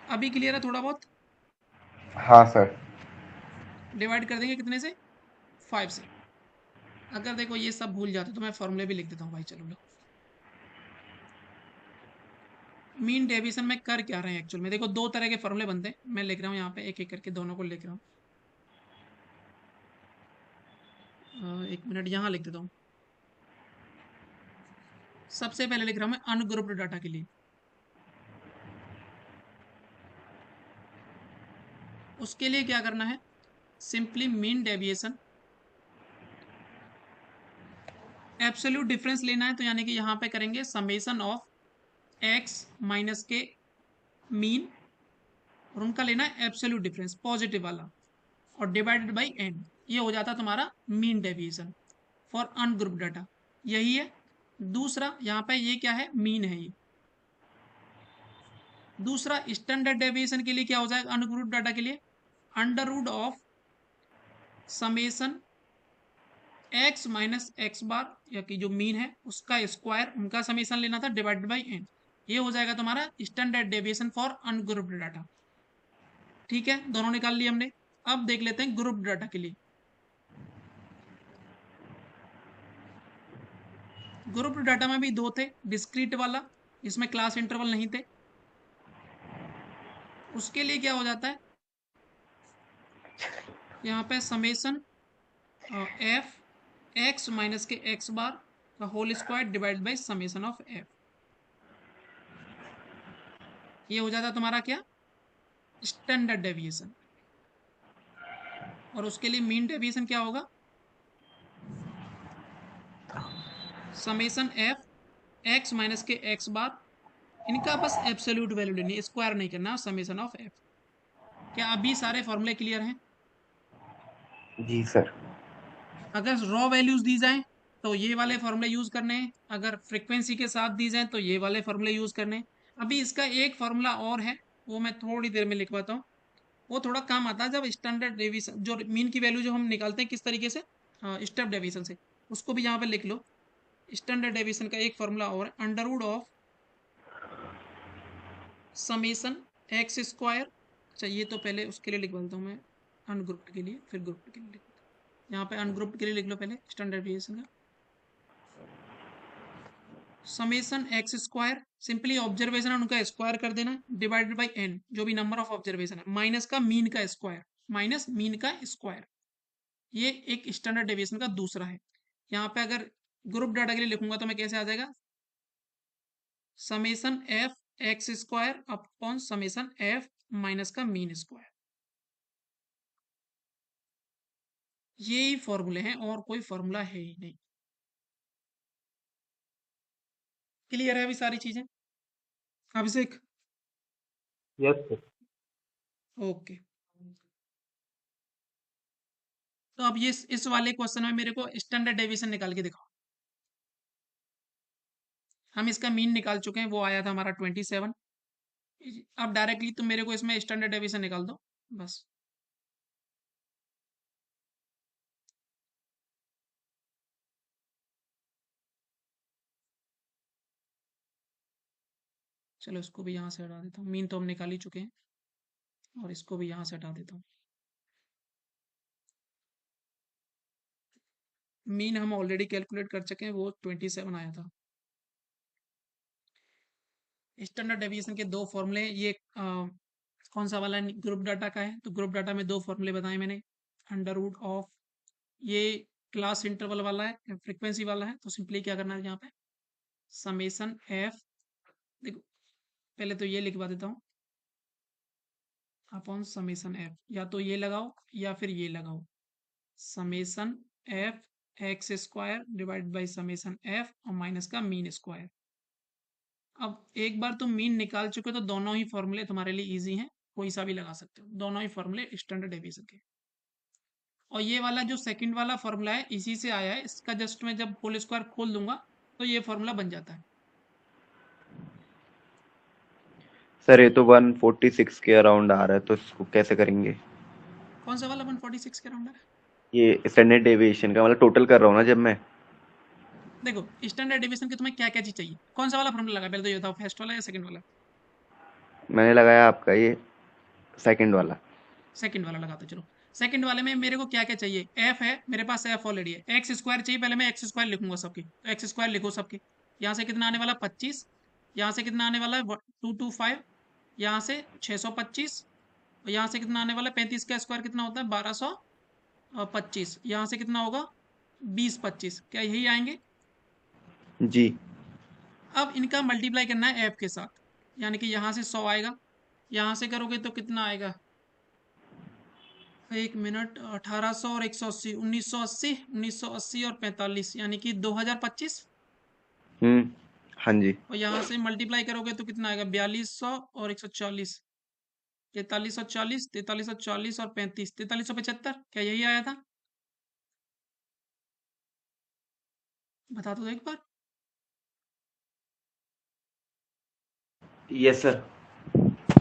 अभी क्लियर है थोड़ा बहुत? हाँ सर। डिवाइड कर देंगे कितने से, 5 से। अगर देखो ये सब भूल जाते तो मैं फॉर्मूले भी लिख देता हूँ भाई, चलो लो। मीन डेविएशन में कर क्या रहे हैं एक्चुअल में, देखो दो तरह के फॉर्मूले बनते हैं, मैं लिख रहा हूँ यहाँ पे एक एक करके दोनों को लिख रहा हूँ। एक मिनट यहाँ लिख देता हूँ। सबसे पहले लिख रहा हूँ मैं अनग्रुप्ड डाटा के लिए, उसके लिए क्या करना है, simply mean deviation, absolute difference लेना है, तो यानी कि यहाँ पे करेंगे समेशन ऑफ एक्स माइनस के मीन, और उनका लेना है एब्सोल्यूट डिफरेंस पॉजिटिव वाला, और डिवाइडेड बाई एन, ये हो जाता तुम्हारा mean deviation for ungrouped data, यही है। दूसरा यहाँ पे ये क्या है, मीन है ये। दूसरा स्टैंडर्ड डेविएशन के लिए क्या हो जाएगा, अनग्रुप्ड डाटा के लिए, under root of summation X minus X bar, या कि जो मीन है उसका स्क्वायर, उनका समेशन लेना था, डिवाइडेड बाई एन, ये हो जाएगा तुम्हारा standard deviation for ungrouped data. ठीक है, दोनों निकाल लिए हमने। अब देख लेते हैं ग्रुप डाटा के लिए। ग्रुप डाटा में भी दो थे, डिस्क्रीट वाला, इसमें क्लास इंटरवल नहीं थे। उसके लिए क्या हो जाता है, यहाँ पे समेशन एफ एक्स माइनस के एक्स बार का whole square divide by summation of F. ये हो जाता तुम्हारा क्या, स्टैंडर्ड डेविएशन। और उसके लिए मीन डेविएशन क्या होगा, समेशन एफ एक्स माइनस के एक्स बार, इनका बस एब्सोल्यूट वैल्यू लेनी है, स्क्वायर नहीं करना, समेशन ऑफ एफ। क्या अभी सारे फॉर्मूले क्लियर हैं? जी सर। अगर रॉ वैल्यूज दी जाएं तो ये वाले फॉर्मूले यूज करने हैं, अगर फ्रीक्वेंसी के साथ दी जाए तो ये वाले फॉर्मूले यूज करने हैं। अभी इसका एक फॉर्मूला और है, वो मैं थोड़ी देर में लिखवाता हूँ। वो थोड़ा काम आता है जब स्टैंडर्ड डेविएशन, जो मीन की वैल्यू जो हम निकालते हैं किस तरीके से, स्टेप डेविएशन से, उसको भी यहाँ पे लिख लो। स्टैंडर्ड डेविएशन का एक फॉर्मूला और है, under root of summation X square. अच्छा ये तो पहले उसके लिए लिख देता हूँ मैं, अनग्रुप्ड के लिए, फिर ग्रुप्ड के लिए लिख देता हूँ। यहाँ पे अनग्रुप्ड के लिए लिख लो पहले स्टैंडर्ड डेविएशन का, summation X square, simply observation है उनका स्क्वायर कर देना, डिवाइडेड बाई एन, जो भी नंबर ऑफ ऑब्जर्वेशन है, माइनस का मीन का स्क्वायर, माइनस मीन का स्क्वायर। ये एक स्टैंडर्ड डेविएशन का दूसरा है। यहाँ पे अगर ग्रुप डाटा के लिए लिखूंगा तो मैं कैसे आ जाएगा, summation F x square upon summation F minus का मीन स्क्वायर। ये ही फॉर्मूले हैं और कोई फॉर्मूला है ही नहीं। क्लियर है अभी सारी चीजें अभिषेक? Yes sir. ओके। तो अब ये इस वाले क्वेश्चन में मेरे को स्टैंडर्ड डेविएशन निकाल के दिखाओ। हम इसका मीन निकाल चुके हैं, वो आया था हमारा 27। अब डायरेक्टली तुम मेरे को इसमें स्टैंडर्ड डेविएशन निकाल दो बस। चलो इसको भी यहाँ से हटा देता हूँ, मीन तो हम निकाल ही चुके हैं, और इसको भी यहाँ से हटा देता हूँ। मीन हम ऑलरेडी कैलकुलेट कर चुके हैं, वो 27 आया था। स्टैंडर्ड डेविएशन के दो फॉर्मूले, ये कौन सा वाला ग्रुप डाटा का है, तो ग्रुप डाटा में दो फॉर्मूले बताए मैंने, अंडर रूट ऑफ, ये क्लास इंटरवल वाला है, फ्रीक्वेंसी वाला है, तो सिंपली क्या करना है यहाँ पे, समेशन एफ, देखो पहले तो ये लिखवा देता हूँ, अपॉन समेशन एफ, या तो ये लगाओ या फिर ये लगाओ, summation F x square divide by summation F और माइनस का मीन स्क्वायर। अब एक बार तुम मीन निकाल चुके हो तो दोनों ही फॉर्मूले तुम्हारे लिए इजी हैं, कोई सा भी लगा सकते हो, दोनों ही फॉर्मूले स्टैंडर्ड डेविएशन के। और ये वाला जो सेकंड वाला फॉर्मूला है इसी से आया है, इसका जस्ट मैं जब होल स्क्वायर खोल दूंगा तो ये फॉर्मूला बन जाता है। सर ये तो 146 के अराउंड आ रहा है, तो इसको कैसे करेंगे? कौन सा वाला 146 के राउंड है? ये स्टैंडर्ड डेविएशन का मतलब टोटल कर रहा हूँ ना जब मैं। देखो स्टैंडर्ड डेविएशन के तुम्हें क्या क्या चीज चाहिए, कौन सा वाला फॉर्मूला लगा, पहले तो ये बताओ, फर्स्ट वाला या सेकंड वाला? मैंने लगाया आपका ये सेकंड वाला। सेकंड वाला लगाते चलो। सेकंड वाले में मेरे को क्या क्या चाहिए, एफ है मेरे पास, एफ ऑलरेडी है, एक्स स्क्वायर चाहिए, पहले मैं एक्स स्क्वायर लिखूंगा सबके, तो एक्स स्क्वायर लिखो सबके। यहाँ से कितना आने वाला 25, यहाँ से कितना आने वाला है 225, यहाँ से 625, और यहाँ से कितना आने वाला है 35 का स्क्वायर कितना होता है 1225, यहाँ से कितना होगा 20 25, क्या यही आएंगे? जी। अब इनका मल्टीप्लाई करना है एफ के साथ, यानी कि यहाँ से 100 आएगा, यहाँ से करोगे तो कितना आएगा, एक मिनट, 1800 और 180, 1980, 1980 और 45, यानी कि 2025। हम्म। हाँ जी। और यहाँ से मल्टीप्लाई करोगे तो कितना आएगा 4200 और 140, 4340, 4340 और 35, 4375, क्या यही आया था? बता दो एक बार। Yes sir.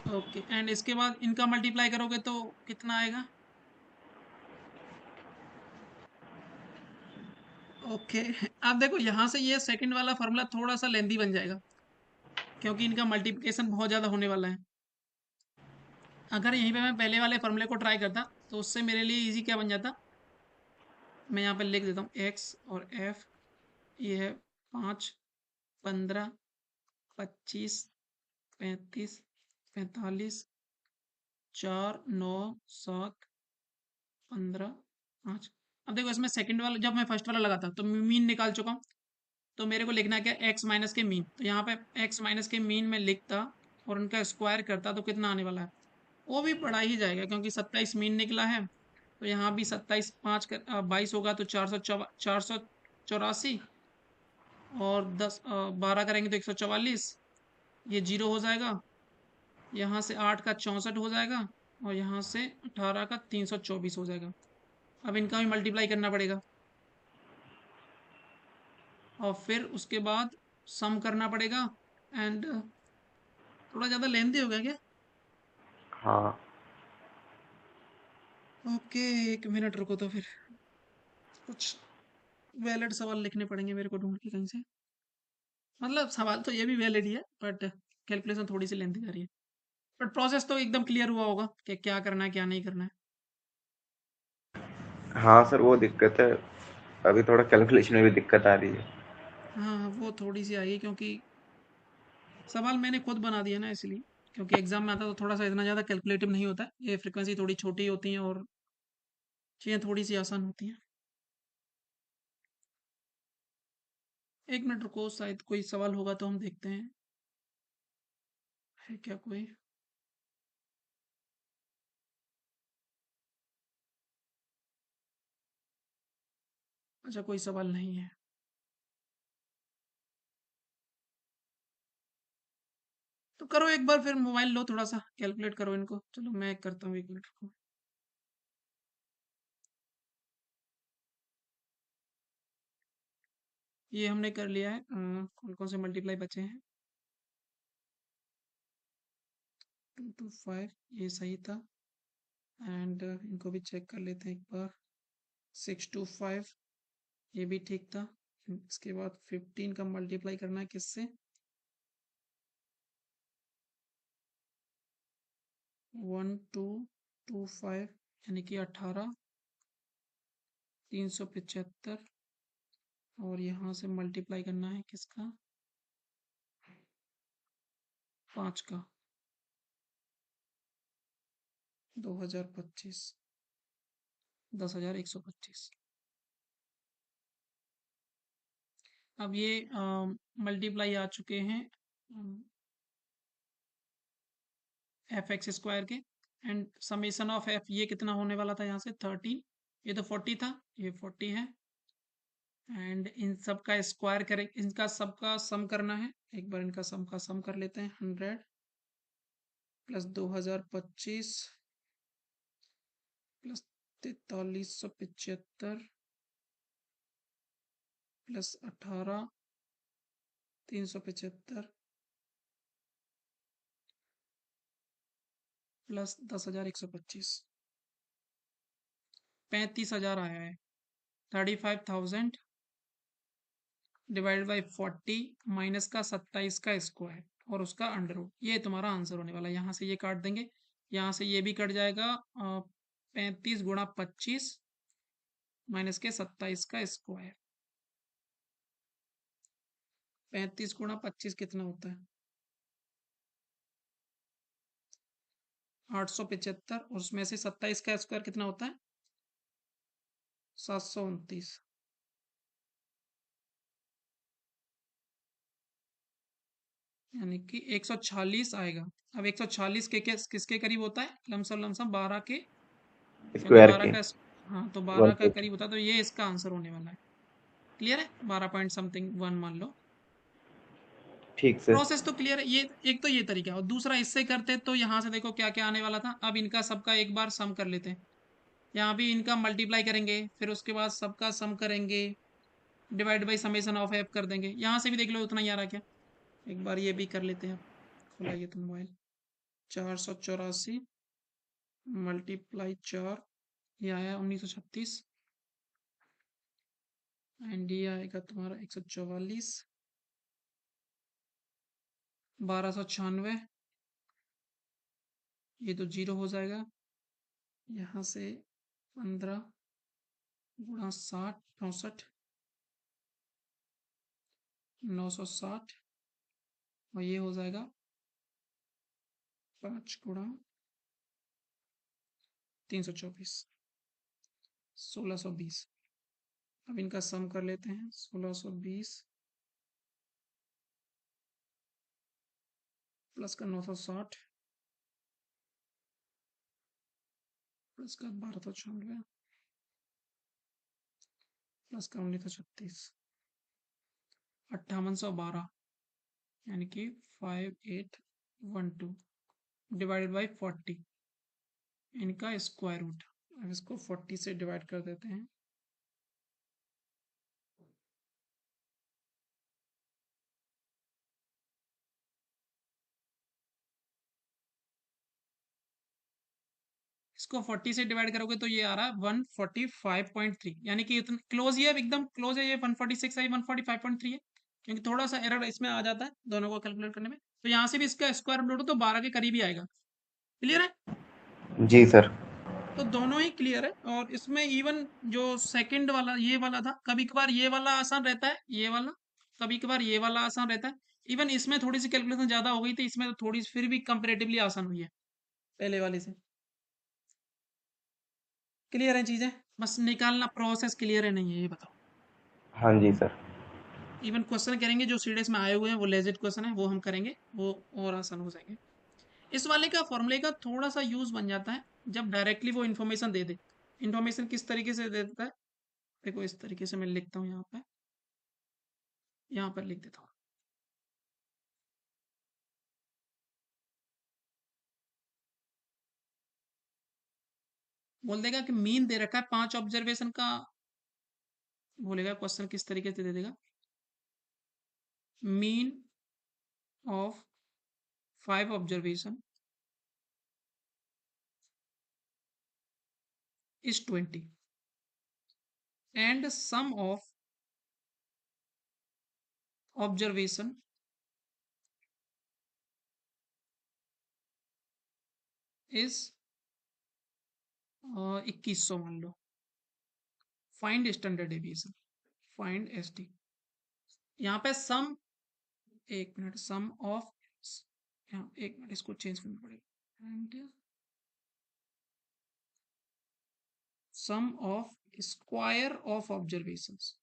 ओके, एंड इसके बाद इनका मल्टीप्लाई करोगे तो कितना आएगा? ओके, अब देखो यहाँ से ये सेकंड वाला फॉर्मूला थोड़ा सा लेंदी बन जाएगा, क्योंकि इनका मल्टीप्लिकेशन बहुत ज्यादा होने वाला है। अगर यहीं पे मैं पहले वाले फॉर्मूले को ट्राई करता तो उससे मेरे लिए इजी क्या बन जाता, मैं यहाँ पे लिख देता हूँ एक्स और एफ, ये है 5, 15, 25, 35, 45, 4, 9, 7, 15, 5। अब देखो इसमें सेकंड वाला, जब मैं फर्स्ट वाला लगाता तो मीन निकाल चुका हूँ, तो मेरे को लिखना क्या, एक्स माइनस के मीन। तो यहाँ पे एक्स माइनस के मीन में लिखता और उनका स्क्वायर करता तो कितना आने वाला है, वो भी पढ़ा ही जाएगा क्योंकि 27 मीन निकला है। तो यहाँ भी 27 5 22 होगा तो 484, और 12 करेंगे तो 144, ये जीरो हो जाएगा। यहाँ से 8 का 64 हो जाएगा, और यहाँ से 18 का 324 हो जाएगा। अब इनका भी मल्टीप्लाई करना पड़ेगा, और फिर उसके बाद सम करना पड़ेगा। एंड थोड़ा ज़्यादा लेंथी हो गया क्या? हाँ ओके, 1 मिनट रुको तो फिर कुछ वैलिड सवाल लिखने पड़ेंगे मेरे को ढूंढ के कहीं से। मतलब सवाल तो ये भी वैलिड ही है, बट कैलकुलेशन थोड़ी सी लेंथी जा रही है। बट प्रोसेस तो एकदम क्लियर हुआ होगा कि क्या करना है क्या नहीं करना है। हाँ सर, वो दिक्कत है, अभी थोड़ा कैलकुलेशन में भी दिक्कत आ रही है। हाँ, वो थोड़ी सी आएगी क्योंकि सवाल मैंने खुद बना दिया ना, इसलिए। क्योंकि एग्जाम में आता तो थोड़ा सा इतना ज़्यादा कैलकुलेटिव नहीं होता है, ये फ्रिक्वेंसी थोड़ी छोटी होती है और चीज़ें थोड़ी सी आसान होती हैं। 1 मिनट रुको, शायद कोई सवाल होगा तो हम देखते हैं, है क्या कोई। अच्छा, कोई सवाल नहीं है। तो करो एक बार, फिर मोबाइल लो, थोड़ा सा कैलकुलेट करो इनको। चलो मैं करता हूँ, 1 मिनट रुको। ये हमने कर लिया है। कौन कौन से मल्टीप्लाई बचे हैं? 225 ये सही था। एंड इनको भी चेक कर लेते हैं एक बार। 625 ये भी ठीक था। इसके बाद 15 का मल्टीप्लाई करना है किससे? 1225 यानी कि 18, 375, और यहाँ से मल्टीप्लाई करना है किसका? 5 का, 2025, 10,125। अब ये मल्टीप्लाई आ चुके हैं एफ एक्स स्क्वायर के। एंड समेशन ऑफ एफ ये कितना होने वाला था यहाँ से? 13। ये तो 40 था, ये 40 है। एंड इन सब का स्क्वायर करें, इनका सबका सम करना है। एक बार इनका सम का सम कर लेते हैं। 100 प्लस 2025 प्लस 4375 प्लस 18, 375 प्लस 10,125, 35,000 आया है। 35,000 डिवाइड बाई 40 माइनस का 27 का स्क्वायर और उसका अंडर रूट, ये तुम्हारा आंसर होने वाला है। यहाँ से ये काट देंगे, यहाँ से ये भी कट जाएगा। 35 × 25 माइनस के 27 का स्क्वायर। 35 × 25 कितना होता है? 875, और उसमें से 27 का स्क्वायर कितना होता है? 729। यानी कि 146 आएगा। अब 146 के किसके करीब होता है? लमसम लमसम 12 के, क्योंकि स्क्वायर 12 के का हाँ, तो 12 का 1/4। करीब होता है, तो ये इसका आंसर होने वाला है। क्लियर है? 12 पॉइंट समथिंग 1 मान लो। ठीक सर। प्रोसेस तो क्लियर है। ये एक तो ये तरीका है, और दूसरा इससे करते तो यहाँ से देखो क्या क्या आने वाला था। अब इनका सबका एक बार सम कर लेते हैं। यहाँ भी इनका मल्टीप्लाई करेंगे, फिर उसके बाद सबका सम करेंगे, divide by summation of F कर देंगे। यहाँ से भी देख लो उतना ही आ रहा क्या। एक बार ये भी कर लेते हैं। खुलाइए तो मोबाइल। 484 मल्टीप्लाई 4, ये आया 1936। एंड ये आएगा तुम्हारा 144, 1296, ये तो जीरो हो जाएगा। यहाँ से 15 गुणा 60 64, 960, और ये हो जाएगा 5 गुणा 324, 1620। अब इनका सम कर लेते हैं। 1620 प्लस का 960 प्लस का 1296 प्लस का 1936 5812 यानी कि 5812 डिवाइडेड बाई 40 इनका स्क्वायर रूट। अब इसको 40 से डिवाइड कर देते हैं। इसको 40 से डिवाइड करोगे तो ये आ रहा है 145.3 यानी कि इतना क्लोज ही है, एकदम क्लोज है। ये 146 है, 145.3 है, क्योंकि थोड़ा सा एरर इसमें आ जाता है दोनों को कैलकुलेट करने में। तो यहाँ से भी इसका स्क्वायर रूट लो तो 12 के करीब ही आएगा। क्लियर है? जी सर। तो दोनों ही क्लियर है। और इसमें इवन जो सेकंड वाला ये वाला था, कभी कभार ये वाला आसान रहता है, ये वाला कभी कभार ये वाला आसान रहता है। इवन इसमें थोड़ी सी कैलकुलेशन ज्यादा हो गई थी, इसमें तो थोड़ी फिर भी कंपेरेटिवली आसान हुई है पहले वाले से। क्लियर है चीजें? बस निकालना प्रोसेस क्लियर है नहीं है ये बताओ। हाँ जी सर। इवन क्वेश्चन करेंगे जो सीडीएस में आए हुए हैं वो लेजिट क्वेश्चन है, वो हम करेंगे, वो और आसान हो जाएंगे। इस वाले का फॉर्मूले का थोड़ा सा यूज बन जाता है जब डायरेक्टली वो इन्फॉर्मेशन दे दे। इन्फॉर्मेशन किस तरीके से दे देता है, देखो इस तरीके से मैं लिखता हूँ यहाँ पर लिख देता हूँ। बोल देगा कि मीन दे रखा है 5 ऑब्जर्वेशन का, बोलेगा क्वेश्चन किस तरीके से दे देगा, mean of 5 observation is 20 and sum of observation is 2100 मान लो। Find standard deviation, find ST. यहाँ पे सम, एक मिनट, सम ऑफ, यहाँ एक मिनट इसको चेंज करना पड़ेगा, and sum of square of observations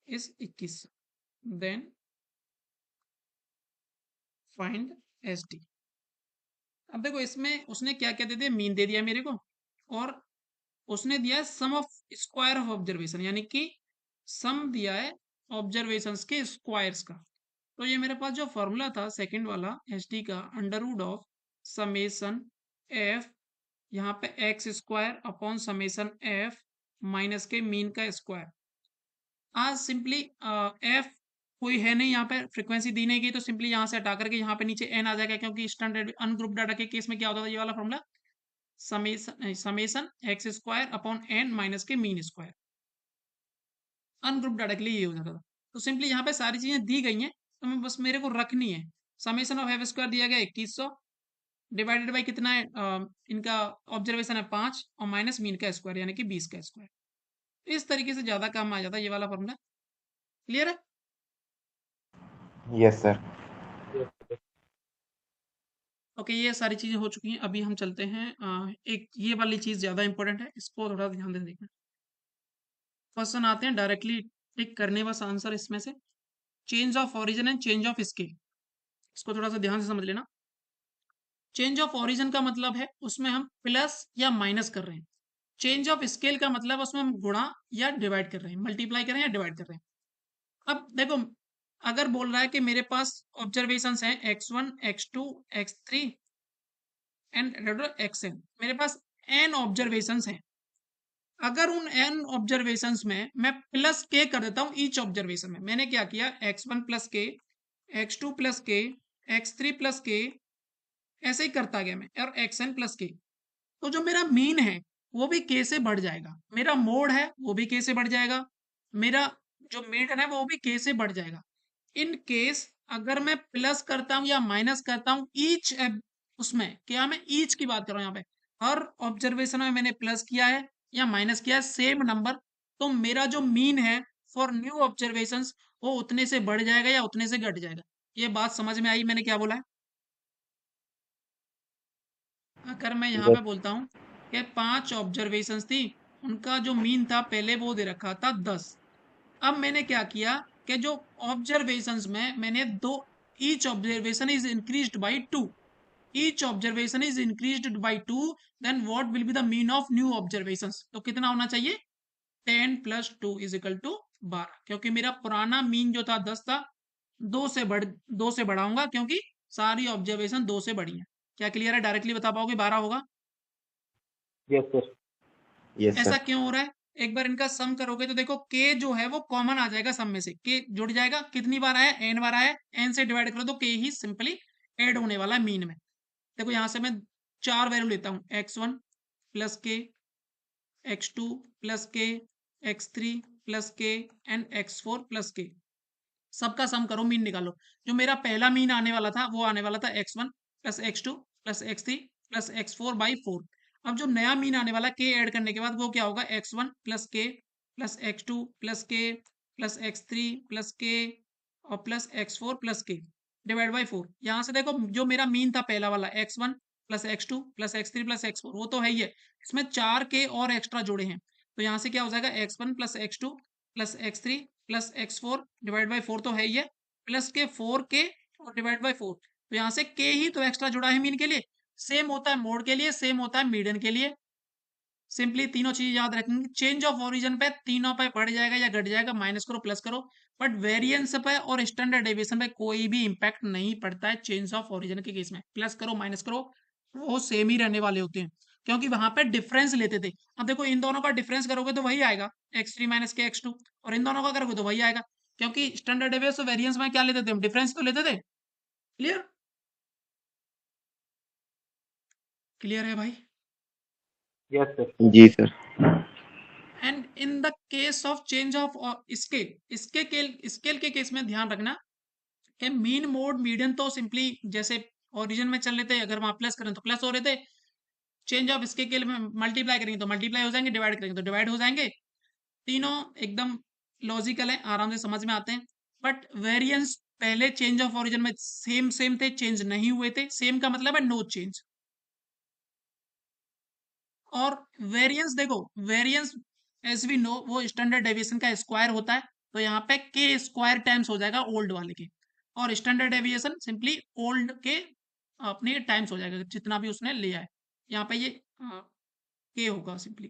is 21, then find ST. अब देखो इसमें उसने क्या क्या दे दिया, मीन दे दिया मेरे को, और उसने दिया है sum of square of observation, यानी कि सम दिया है ऑब्जर्वेशंस के स्क्वायर्स का। तो ये मेरे पास जो फॉर्मूला था सेकंड वाला एच डी का, under root of summation F, यहाँ पे X square upon summation F minus के मीन का स्क्वायर। आज सिंपली एफ कोई है नहीं, यहाँ पे फ्रीक्वेंसी दी नहीं गई, तो सिंपली यहाँ से हटा करके यहाँ पे नीचे एन आ जाएगा, क्योंकि स्टैंडर्ड अनग्रुप डाटा के केस में क्या होता था, ये वाला formula summation X square upon N minus के मीन स्क्वायर, अनग्रुप डाटा के लिए ये हो जाता था। तो सिंपली यहाँ पे सारी चीजें दी गई हैं, तो मैं बस मेरे को रखनी है। समेसन ऑफ एफ स्क्वायर दिया गया 2100 डिवाइडेड बाई कितना है, इनका ऑब्जर्वेशन है 5 और माइनस मीन का स्क्वायर यानी कि 20 का स्क्वायर। इस तरीके से ज्यादा काम आ जाता है ये वाला फॉर्मूला। क्लियर है? Yes sir. yes, sir. Okay, ये सारी चीजें हो चुकी हैं। अभी हम चलते हैं, एक ये वाली चीज ज्यादा इंपॉर्टेंट है, इसको थोड़ा ध्यान दें। देखना क्वेश्चन आते हैं डायरेक्टली टिक करने, बस आंसर इसमें से। Change of origin and change of scale, इसको थोड़ा सा ध्यान से समझ लेना। चेंज ऑफ ओरिजिन का मतलब है उसमें हम प्लस या माइनस कर रहे हैं। चेंज ऑफ स्केल का मतलब उसमें हम गुणा या डिवाइड कर रहे हैं, मल्टीप्लाई कर रहे हैं या डिवाइड कर रहे हैं। अब देखो, अगर बोल रहा है कि मेरे पास ऑब्जर्वेशंस हैं x1 x2 x3 and xn, मेरे पास n ऑब्जर्वेशंस हैं। अगर उन n ऑब्जर्वेशंस में मैं प्लस के कर देता हूं ईच ऑब्जर्वेशन में, मैंने क्या किया, x1 प्लस के, x2 प्लस के, x3 प्लस के, ऐसे ही करता गया मैं, और xn प्लस के, तो जो मेरा मीन है वो भी k से बढ़ जाएगा, मेरा मोड है वो भी k से बढ़ जाएगा, मेरा जो मीन है वो भी k से बढ़ जाएगा। इन केस अगर मैं प्लस करता हूं या माइनस करता हूं ईच, उसमें क्या, मैं ईच की बात कर रहा हूं, यहाँ पे हर ऑब्जर्वेशन में मैंने प्लस किया है या माइनस किया है सेम नंबर, तो मेरा जो मीन है फॉर न्यू ऑब्जर्वेशंस वो उतने से बढ़ जाएगा या उतने से घट जाएगा। ये बात समझ में आई मैंने क्या बोला है? अगर मैं यहाँ पे यस। बोलता हूँ कि 5 ऑब्जर्वेशंस थी, उनका जो मीन था पहले वो दे रखा था 10, अब मैंने क्या किया कि जो ऑब्जर्वेशंस में मैंने दो, each observation is increased by 2, each observation is increased by 2, then what will be the mean of new observations? तो कितना होना चाहिए? 10 + 2 = 12, क्योंकि मेरा पुराना मीन जो था 10 था, 2 से बढ़ाऊंगा क्योंकि सारी ऑब्जर्वेशन 2 से बढ़ी है। क्या क्लियर है? डायरेक्टली बता पाओगे 12 होगा? Yes, sir. यस ऐसा सर। क्यों हो रहा है? एक बार इनका सम करोगे तो देखो k जो है वो कॉमन आ जाएगा सम में से, k जुड़ जाएगा। कितनी बार आया? n बार आया, n से डिवाइड करो तो k ही सिंपली ऐड होने वाला है मीन में। देखो यहां से मैं 4 वैल्यू लेता हूं, x1 + k, x2 + k, x3 + k and x4 + k। सबका सम करो, मीन निकालो। जो मेरा पहला मीन आने वाला था वो आने वाला था x1 + x2 + x3 + x4/4। अब जो नया मीन आने वाला k ऐड करने के बाद वो क्या होगा? x1 + k + x2 + k + x3 + k और + x4 + k डिवाइड बाय 4। यहाँ से देखो जो मेरा मीन था पहला वाला x1 + x2 + x3 + x4 वो तो है ही है, इसमें 4 k और एक्स्ट्रा जोड़े हैं। तो यहाँ से क्या हो जाएगा? x1 + x2 + x3 + x4 divide by 4 तो है ही है, प्लस के 4k और डिवाइड बाय 4। तो यहाँ से k ही तो एक्स्ट्रा जुड़ा है मीन के लिए। सेम होता है मोड के लिए, सेम होता है मीडियन के लिए। सिंपली तीनों चीज याद रखेंगे। चेंज ऑफ ओरिजिन पे तीनों पे बढ़ जाएगा या घट जाएगा, माइनस करो प्लस करो, बट वेरिएंस पे और स्टैंडर्ड डेविएशन पे कोई भी इंपैक्ट नहीं पड़ता है चेंज ऑफ ओरिजिन के केस में। प्लस करो माइनस करो वो सेम ही रहने वाले होते हैं, क्योंकि वहां पे डिफरेंस लेते थे। अब देखो इन दोनों का डिफरेंस करोगे तो वही आएगा, x3 - k x2, और इन दोनों का करोगे तो वही आएगा, क्योंकि स्टैंडर्ड डेविएशन वेरिएंस में क्या लेते थे हम? डिफरेंस तो लेते थे। क्लियर? क्लियर है भाई? Yes, sir. जी sir. And in the case of change of scale, scale के केस में ध्यान रखना कि मीन मोड मीडियन तो सिंपली जैसे ओरिजिन में चल रहे थे, अगर वहां प्लस करें तो प्लस हो रहे थे, चेंज ऑफ स्केल में मल्टीप्लाई करेंगे तो मल्टीप्लाई हो जाएंगे, डिवाइड करेंगे तो डिवाइड हो जाएंगे। तीनों एकदम लॉजिकल है, आराम से समझ में आते हैं। बट वेरिएंस पहले चेंज ऑफ ओरिजिन में सेम सेम थे, चेंज नहीं हुए थे। सेम का मतलब है नो चेंज। और वेरिएंस देखो, वेरिएंस एज वी नो वो स्टैंडर्ड डेविएशन का स्क्वायर होता है, तो यहाँ पे के स्क्वायर टाइम्स हो जाएगा ओल्ड वाले के, और स्टैंडर्ड डेविएशन सिंपली ओल्ड के अपने टाइम्स हो जाएगा जितना भी उसने लिया है। यहाँ पे ये के होगा सिंपली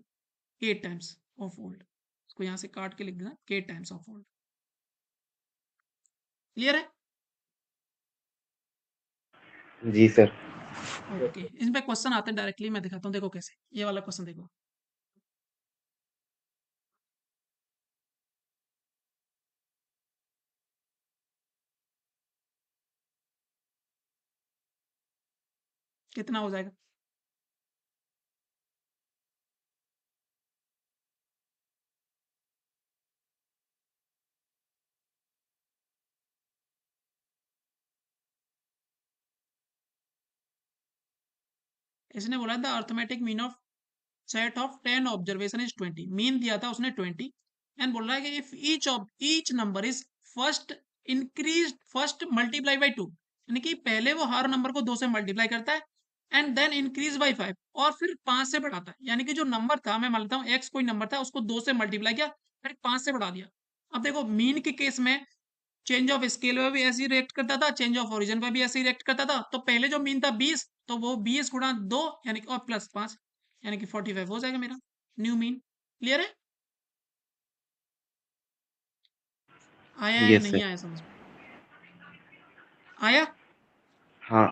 के टाइम्स ऑफ ओल्ड, इसको यहाँ से काट के लिख देना, के टाइम्स ऑफ ओल्ड। क्लियर है? जी सर। Yes, okay, sir. इन पे क्वेश्चन आते हैं डायरेक्टली, मैं दिखाता हूँ। देखो कैसे, ये वाला क्वेश्चन देखो। कितना हो जाएगा? इसने बोला था arithmetic mean of set of 10 observation is 20, mean दिया था उसने 20, एंड बोल रहा है कि if each number is first multiply by 2, यानी कि पहले वो हर नंबर को 2 से मल्टीप्लाई करता है, एंड देन इंक्रीज बाई 5, और फिर 5 से बढ़ाता है। यानी कि जो नंबर था, मैं मान लेता हूँ x कोई नंबर था, उसको 2 से मल्टीप्लाई किया, फिर 5 से बढ़ा दिया। अब देखो मीन के केस में चेंज ऑफ स्केल में भी ऐसे ही रिएक्ट करता था, चेंज ऑफ ओरिजिन में भी ऐसे ही रिएक्ट करता था। तो पहले जो मीन था 20, तो वो 20 गुणा 2 यानी कि और प्लस 5 यानी कि 45 हो जाएगा मेरा न्यू मीन। क्लियर है? आया है या यस नहीं सर। आया समझ में? आया? हाँ।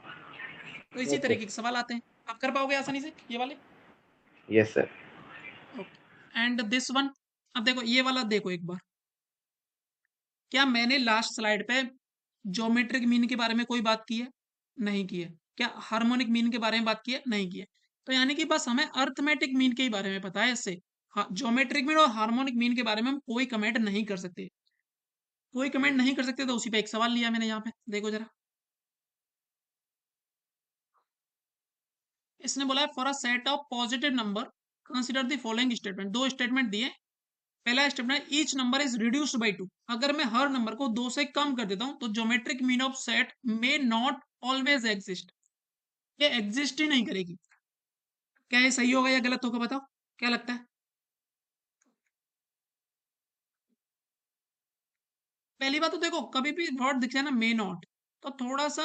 तो इसी Yes, sir. तरीके के सवाल आते हैं, आप कर पाओगे आसानी से ये वाले। Yes sir. Okay, and this one. अब देखो ये वाला देखो एक बार, क्या मैंने लास्ट स्लाइड पे ज्योमेट्रिक मीन के बारे में कोई बात की है? नहीं की है। क्या हार्मोनिक मीन के बारे में बात की है? नहीं की है। तो यानी कि बस हमें अर्थमेटिक मीन के ही बारे में पता है इससे। हाँ, ज्योमेट्रिक मीन और हार्मोनिक मीन के बारे में हम कोई कमेंट नहीं कर सकते। कोई कमेंट नहीं कर सकते, तो उसी पे एक सवाल लिया मैंने यहाँ पे, देखो जरा। इसने बोला है for a set of positive number consider the following statement. दो स्टेटमेंट दिए। पहला statement, each number is reduced by 2। अगर मैं हर नंबर को 2 से कम कर देता हूं तो geometric mean of set may not always exist, ये एग्जिस्ट ही नहीं करेगी। क्या ये सही होगा या गलत होगा? बताओ क्या लगता है? पहली बात तो देखो, कभी भी वर्ड दिख जाए ना मे नॉट, तो थोड़ा सा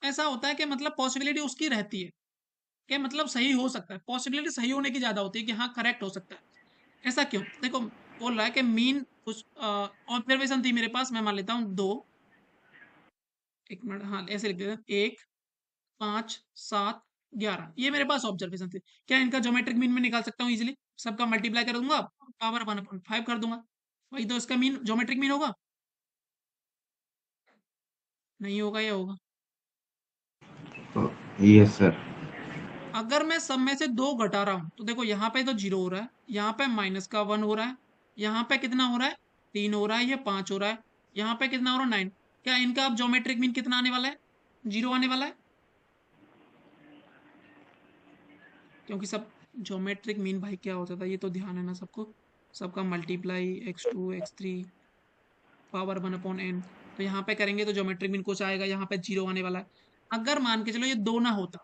ऐसा होता है कि मतलब पॉसिबिलिटी उसकी रहती है कि मतलब सही हो सकता है, पॉसिबिलिटी सही होने की ज्यादा होती है कि हाँ करेक्ट हो सकता है। ऐसा क्यों? देखो, बोल रहा है कि मीन कुछ ऑब्जर्वेशन थी मेरे पास, मैं मान लेता हूँ 2, एक मिनट, हाँ ऐसे लिख देते हैं, 1, 5, 7, 11, ये मेरे पास ऑब्जर्वेशन थे। क्या इनका ज्योमेट्रिक मीन में निकाल सकता हूँ इजीली? सबका मल्टीप्लाई कर दूंगा, पावर 1/5 कर दूंगा, वही तो इसका मीन, ज्योमेट्रिक मीन होगा। नहीं होगा या होगा? Yes sir. अगर मैं सब में से 2 घटा रहा हूं तो देखो यहाँ पे तो 0 हो रहा है, यहाँ पे -1 हो रहा है, यहाँ पे कितना हो रहा है, 3 हो रहा है, ये 5 हो रहा है, यहाँ पे कितना हो रहा है, 9। क्या इनका अब ज्योमेट्रिक मीन कितना आने वाला है? 0 आने वाला है, क्योंकि सब ज्योमेट्रिक मीन भाई क्या होता था ये तो ध्यान है ना सबको, सबका multiply x2 x3 power 1/n। तो यहाँ पे करेंगे तो ज्योमेट्रिक मीन कुछ आएगा, यहाँ पे 0 आने वाला है। अगर मान के चलो ये 2 ना होता,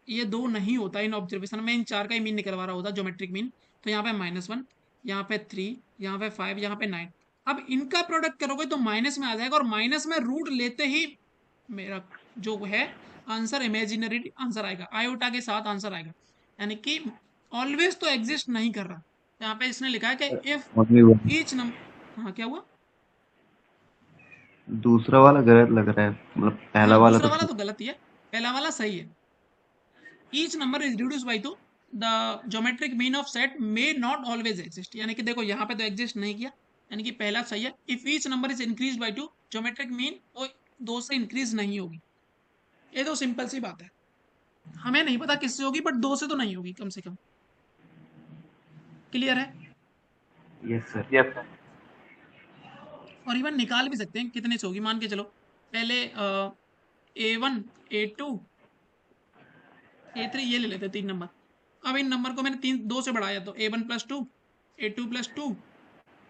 ये 2 नहीं होता, इन ऑब्जर्वेशन में इन 4 का ही मीन निकलवा रहा होता ज्योमेट्रिक मीन, तो यहाँ पे -1, यहाँ पे 3, यहाँ पे 5, यहाँ पे 9। अब इनका प्रोडक्ट करोगे तो माइनस में आ जाएगा, और माइनस में रूट लेते ही मेरा जो है आंसर इमेजिनरी आंसर आएगा, आयोटा के साथ आंसर आएगा, यानी कि ऑलवेज तो एग्जिस्ट नहीं कर रहा। यहाँ पे इसने लिखा है कि if only one. Each number, हाँ क्या हुआ? दूसरा वाला गलत लग रहा है, मतलब पहला हाँ वाला दूसरा तो वाला ठीक। तो गलत ही है, पहला वाला सही है। Each number is reduce by 2, the geometric mean of set may not always exist, यानी कि देखो यहाँ पे तो एग्जिस्ट नहीं किया, यानी कि पहला सही है। If each number is increase by 2, geometric mean वो 2 से इंक्रीज नहीं होगी। ये तो सिंपल सी बात है, हमें नहीं पता किससे होगी, बट 2 से तो नहीं होगी कम से कम। क्लियर है? Yes sir. Yes, sir. और इवन निकाल भी सकते हैं कितने से होगी, मान के चलो पहले A1 A2 A3 ये ले लेते हैं 3 नंबर। अब इन नंबर को मैंने 2 से बढ़ाया, तो A1 + 2 A2 + 2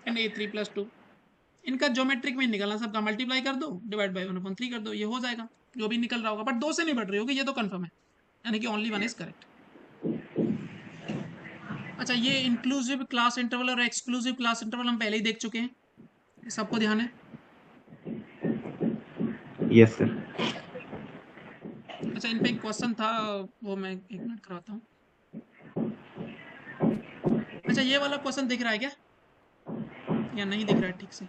एंड A3 + 2। इनका ज्योमेट्रिक में निकालना, सबका मल्टीप्लाई कर दो, डिवाइड बाय 1/3 कर दो, ये हो जाएगा जो भी निकल रहा होगा, बट 2 से नहीं बढ़ रही होगी, ये तो कंफर्म है, यानी कि ओनली वन इज करेक्ट। अच्छा, ये इंक्लूसिव क्लास इंटरवल और एक्सक्लूसिव क्लास इंटरवल हम पहले ही देख चुके हैं, सबको ध्यान है? Yes sir. अच्छा, इन पे एक क्वेश्चन था, वो मैं 1 मिनट करवाता हूँ। अच्छा, ये वाला क्वेश्चन दिख रहा है क्या, या नहीं दिख रहा है ठीक से?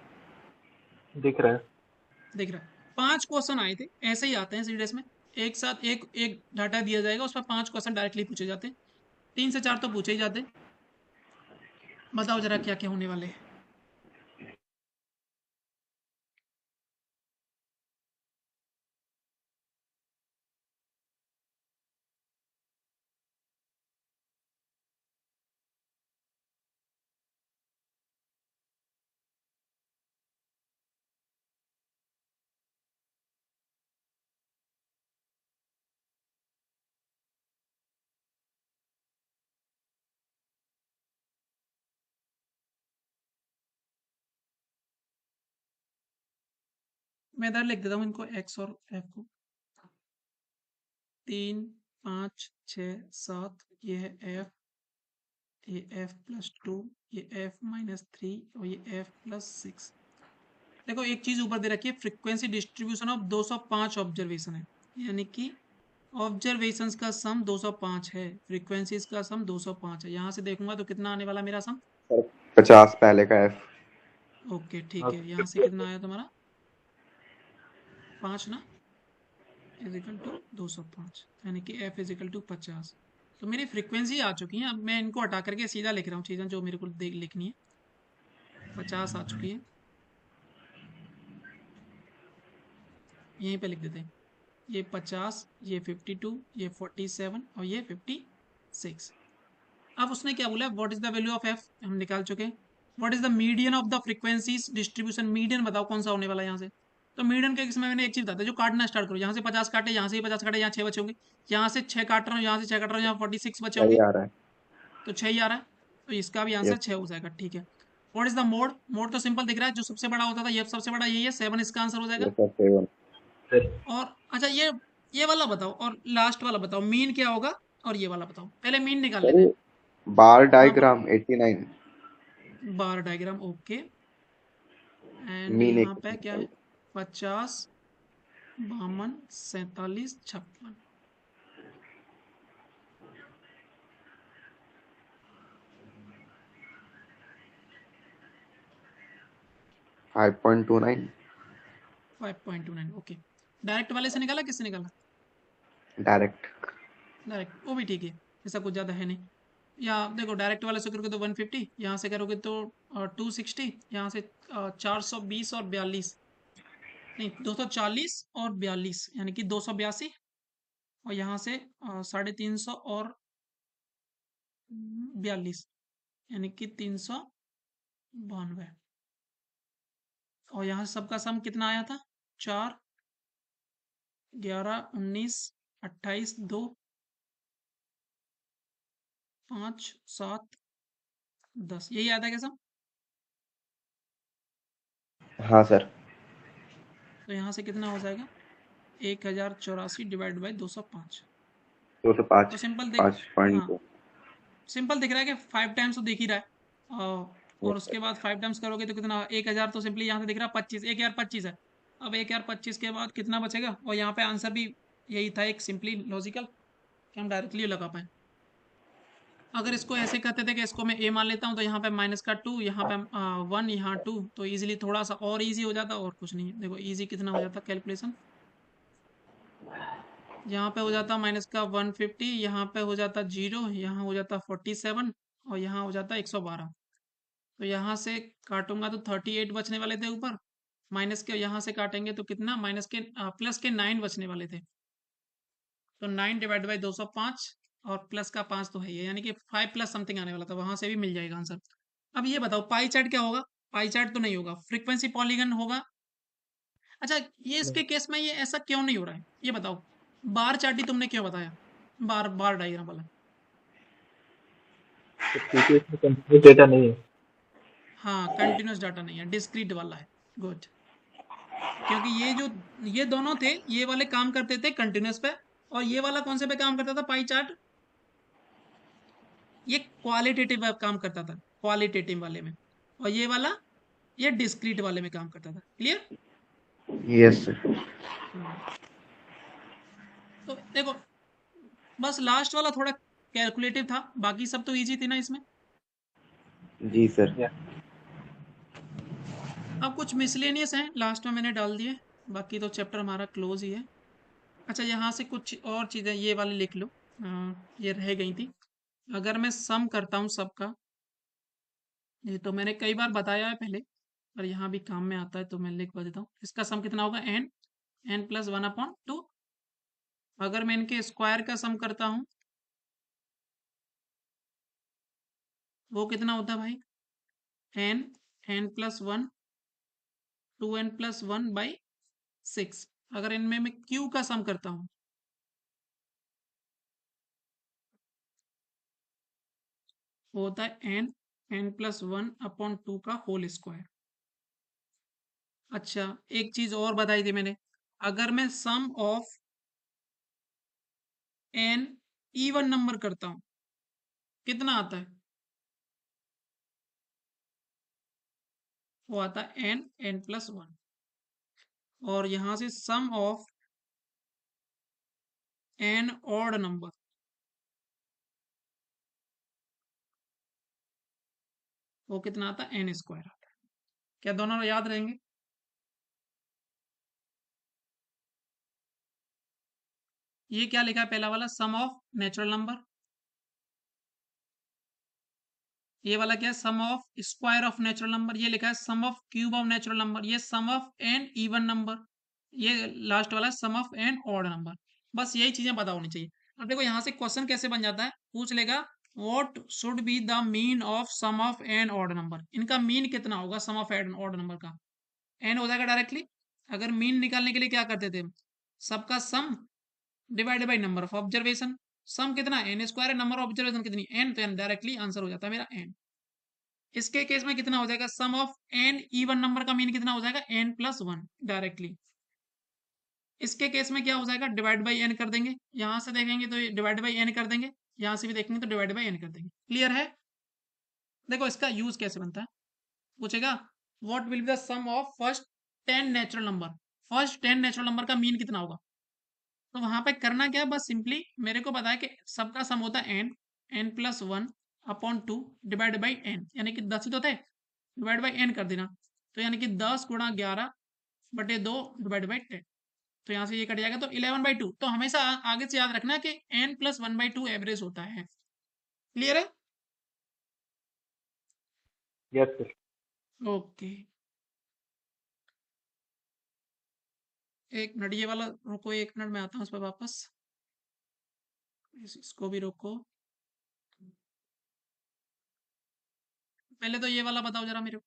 दिख रहा है। दिख रहा है। 5 क्वेश्चन आए थे, ऐसे ही आते हैं सीडीएस में, एक साथ एक एक डाटा दिया जाएगा, उस पर 5 क्वेश्चन डायरेक्टली पूछे जाते हैं, 3 से 4 तो पूछे ही जाते हैं। बताओ जरा क्या क्या होने वाले हैं। मैं इधर लिख देता हूँ इनको, एक्स और एफ को, 3, 5, 6, 7, ये है एफ, ये f+2, ये f-3 और ये f+6। देखो एक चीज ऊपर दे रखी है, फ्रीक्वेंसी डिस्ट्रीब्यूशन ऑफ 205 ऑब्जर्वेशन है, यानी कि ऑब्जर्वेशंस का सम 205 है, फ्रीक्वेंसीज का सम 205 है। यहाँ से देखूंगा तो कितना आने वाला मेरा सम? 50 पहले का एफ। ओके ठीक है, यहाँ से Okay. कितना आया तुम्हारा? 5 ना, इजिकल टू 205, यानी कि f इजिकल टू 50। तो मेरी फ्रीक्वेंसी आ चुकी है, अब मैं इनको हटा करके सीधा लिख रहा हूँ चीज़ें जो मेरे को देख लिखनी है। 50 आ चुकी है, यहीं पे लिख देते हैं, ये 50, ये 52, ये 47 और ये 56। अब उसने क्या बोला, what is the value of F, हम निकाल चुके हैं। What is the median of the frequencies distribution, median बताओ कौन सा होने वाला है यहाँ से? तो मीडियन के इसमें मैंने एक चीज बताया, जो काटना स्टार्ट करो, यहाँ से 50 काटे, यहाँ से ही 50 काटे, यहाँ 6 बचे होंगे, यहाँ से 6 काट रहा हूँ, यहाँ से 6 काट रहा हूँ, यहाँ 46 बचे सही होंगे, आ रहा है। तो 6 ही आ रहा है, तो इसका भी आंसर यस। 6 हो जाएगा। ठीक है, what is the mode, mode तो सिंपल दिख रहा है, जो सबसे बड़ा होता था ये सबसे बड़ा यही है, 7 इसका आंसर हो जाएगा। Yes sir 7। Yes. और अच्छा, ये वाला बताओ, और लास्ट वाला बताओ मीन क्या होगा, और ये वाला बताओ, पहले मीन निकाल लेते सर हैं। बार हाँ diagram 89। Bar diagram, okay, and mean यहाँ एक पे क्या है 50, 52, 47, 56। 5.29 5.29 ओके। डायरेक्ट वाले से निकाला किससे निकाला? डायरेक्ट। डायरेक्ट, वो भी ठीक है, ऐसा कुछ ज़्यादा है नहीं। या देखो डायरेक्ट वाले से करोगे तो 150, यहाँ से करोगे तो 260, यहाँ से 420 और 42, नहीं 240 और 42 यानी कि 282, और यहाँ से 350 और 42 यानी कि 392, और यहाँ से सबका सम कितना आया था? 4, 11, 19, 28, 2, 5, 7, 10, यही आया था क्या सम? हाँ सर। तो यहाँ से कितना हो जाएगा? 1084 डिवाइड बाई 205। 205 तो सिंपल देख, हाँ 5.2। सिंपल दिख रहा है कि 5 टाइम्स तो दिख ही रहा है। और उसके बाद 5 टाइम्स करोगे तो कितना? 1000, तो सिंपली यहाँ से दिख रहा है 25, 1025 है। अब 1025 के बाद कितना बचेगा? और यहाँ पे आंसर भी यही था, एक सिंपली लॉजिकल, कि हम डायरेक्टली लगा पाए। अगर इसको ऐसे कहते थे कि इसको मैं ए मान लेता हूँ, तो यहाँ पे माइनस का 2, यहाँ पे 1, यहाँ 2, तो इजीली थोड़ा सा और इजी हो जाता, और कुछ नहीं है। देखो इजी कितना हो जाता कैलकुलेशन, यहाँ पे हो जाता माइनस का 150, यहाँ पे हो जाता 0, यहाँ हो जाता 47, और यहाँ हो जाता 112। तो यहाँ से काटूंगा तो 38 बचने वाले थे ऊपर, माइनस के यहाँ से काटेंगे तो कितना? माइनस के प्लस के 9 बचने वाले थे। तो 9 डिवाइड बाई 205, और प्लस का 5 तो है ही है, यानी कि 5 प्लस समथिंग आने वाला था, वहां से भी मिल जाएगा आंसर। अब ये बताओ पाई चार्ट क्या होगा? पाई चार्ट तो नहीं होगा, फ्रीक्वेंसी पॉलीगन होगा। अच्छा, ये इसके केस में ये ऐसा क्यों नहीं हो रहा है, ये बताओ। बार चार्ट ही तुमने क्यों बताया, बार बार डायग्राम वाला? तो क्योंकि इसमें कंटिन्यूस डेटा नहीं है। हाँ कंटिन्यूस डाटा नहीं है, डिस्क्रीट वाला है। गुड। क्योंकि ये जो, ये दोनों थे, ये वाले काम करते थे कंटिन्यूस पे, और ये वाला कौन से पे काम करता था? Pie chart. ये क्वालिटेटिव काम करता था, क्वालिटेटिव वाले में, और ये वाला, ये डिस्क्रीट वाले में काम करता था। क्लियर? Yes sir. तो देखो, बस लास्ट वाला थोड़ा कैलकुलेटिव था, बाकी सब तो इजी थी ना इसमें। जी सर। या अब कुछ मिसलेनियस हैं लास्ट में मैंने डाल दिए, बाकी तो चैप्टर हमारा क्लोज ही है। अच्छा, यहाँ से कुछ और चीज़ें ये वाले लिख लो, ये रह गई थी। अगर मैं सम करता हूँ सबका, ये तो मैंने कई बार बताया है पहले, पर यहाँ भी काम में आता है, तो मैं लिख देता हूँ। इसका सम कितना होगा? N plus 1/2। अगर मैं इनके स्क्वायर का सम करता हूँ, वो कितना होता है भाई? N, n+1, 2n+1/6। अगर इनमें मैं क्यू का सम करता हूँ, वो होता है n+1/2 का होल स्क्वायर। अच्छा, एक चीज और बताई थी मैंने, अगर मैं सम ऑफ n इवन नंबर करता हूँ, कितना आता है? वो आता है n+1। और यहां से सम ऑफ n ऑड नंबर, वो कितना आता है? n² आता है। क्या दोनों याद रहेंगे? ये क्या लिखा है पहला वाला? Sum of natural number. ये वाला क्या है? Sum of square of natural number. ये लिखा है sum of cube of natural number. ये sum of an even number. ये लास्ट वाला sum of N odd number. बस यही चीजें पता होनी चाहिए। अब देखो यहाँ से क्वेश्चन कैसे बन जाता है, पूछ लेगा what should be the mean of sum of N odd number. इनका मीन कितना होगा sum of N odd number का? एन हो जाएगा डायरेक्टली। अगर मीन निकालने के लिए क्या करते थे? सबका sum divided by number of observation. Sum कितना? एन स्क्वायर है, नंबर ऑफ ऑब्जर्वेशन कितनी? एन, तो एन डायरेक्टली आंसर हो जाता है मेरा एन। इसके केस में कितना हो जाएगा? सम ऑफ एन इवन नंबर का मीन कितना हो जाएगा? n+1 directly. इसके केस में क्या हो जाएगा? डिवाइड बाई एन कर देंगे, यहां से देखेंगे तो डिवाइड बाई एन कर देंगे, यहां से भी देखेंगे तो डिवाइड बाई एन कर देंगे। क्लियर है? देखो इसका यूज कैसे बनता है, पूछेगा what will be the sum of first 10 natural number. First 10 natural number का मीन कितना होगा? तो वहां पे करना क्या है, बस सिंपली मेरे को पता है कि सबका सम होता है n+1/2 डिवाइड बाई n, यानी कि 10 ही तो थे, डिवाइड बाई n कर देना। तो यानी कि 10 × 11/2 डिवाइड बाई 10। तो यहाँ से ये कट जाएगा, तो 11/2। तो हमेशा आगे से याद रखना कि n+1/2 एवरेज होता है। क्लियर है? Yes sir. ओके, एक मिनट ये वाला रुको, एक मिनट में आता हूँ उस पर वापस। इसको भी रोको, पहले तो ये वाला बताओ जरा मेरे को।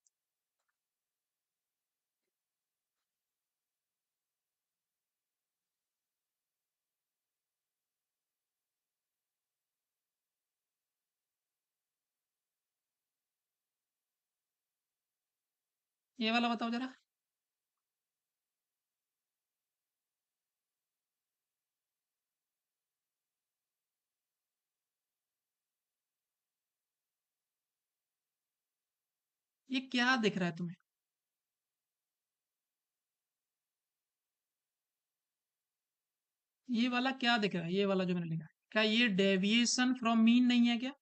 ये वाला बताओ जरा। ये क्या दिख रहा है तुम्हें? ये वाला क्या दिख रहा है? ये वाला जो मैंने लिखा है, क्या ये डेविएशन फ्रॉम मीन नहीं है क्या?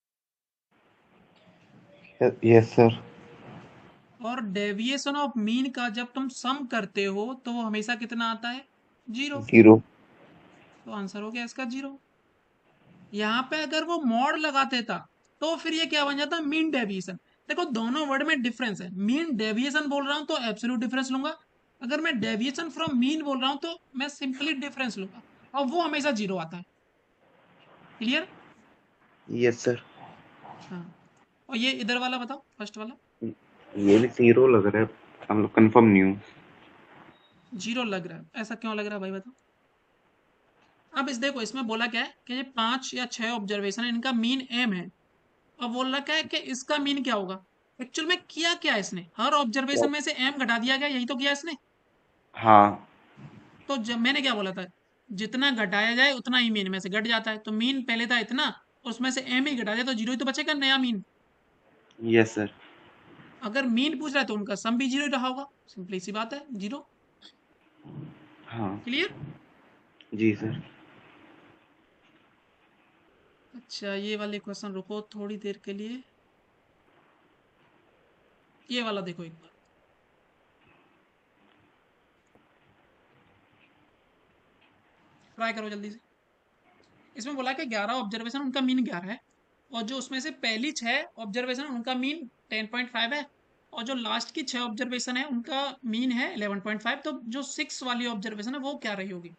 Yes sir. और डेविएशन ऑफ मीन का जब तुम सम करते हो तो वो हमेशा कितना आता है? 0। 0। तो आंसर हो गया इसका 0। यहाँ पे अगर वो मॉड लगा देता तो फिर ये क्या बन जाता? Mean deviation. देखो दोनों वर्ड में डिफरेंस है। मीन डेविएशन बोल रहा हूँ तो एब्सोल्यूट डिफरेंस लूंगा, अगर मैं डेविएशन फ्रॉम मीन बोल रहा हूँ तो मैं सिंपली डिफरेंस लूंगा, और वो हमेशा 0 आता है। क्लियर? Yes sir. हाँ, और ये इधर वाला बताओ, फर्स्ट वाला। ये भी 0 लग रहा है, हम लोग कंफर्म नहीं हूँ। 0 लग रहा है? ऐसा क्यों लग रहा है भाई, बताओ। अब इस देखो, इसमें बोला क्या है कि ये 5 या 6 ऑब्जर्वेशन है, इनका मीन m है। अब बोल रहा क्या है कि इसका मीन क्या होगा? एक्चुअल में किया क्या है इसने, हर ऑब्जर्वेशन में से m घटा दिया गया, यही तो किया इसने। हाँ। तो जब मैंने क्या बोला था, जितना घटाया जाए उतना ही मीन में से घट जाता है। तो मीन पहले था इतना, उसमें से m ही घटा दिया, तो 0 ही तो बचेगा नया मीन। Yes sir. अगर मीन पूछ रहा है तो उनका सम भी 0 ही रहा होगा, सिंपली सी बात है, 0। हाँ। क्लियर? जी सर। अच्छा, ये वाले क्वेश्चन रुको थोड़ी देर के लिए, ये वाला देखो एक बार, ट्राई करो जल्दी से। इसमें बोला कि 11 ऑब्जर्वेशन, उनका मीन 11 है, और जो उसमें से पहली 6 ऑब्जर्वेशन उनका मीन 10.5 है, और जो लास्ट की 6 ऑब्जर्वेशन है उनका मीन है 11.5। तो जो 6 वाली ऑब्जर्वेशन है वो क्या रही होगी?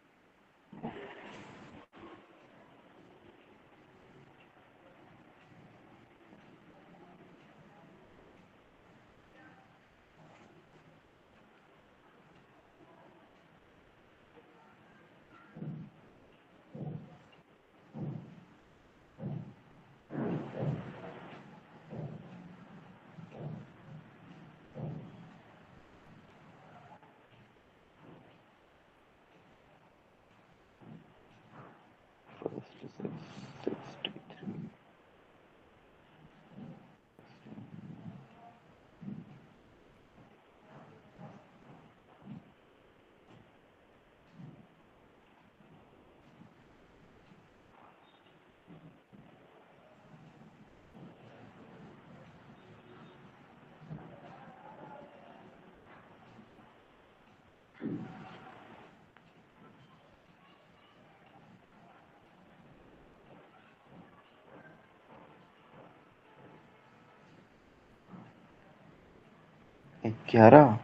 ग्यारह।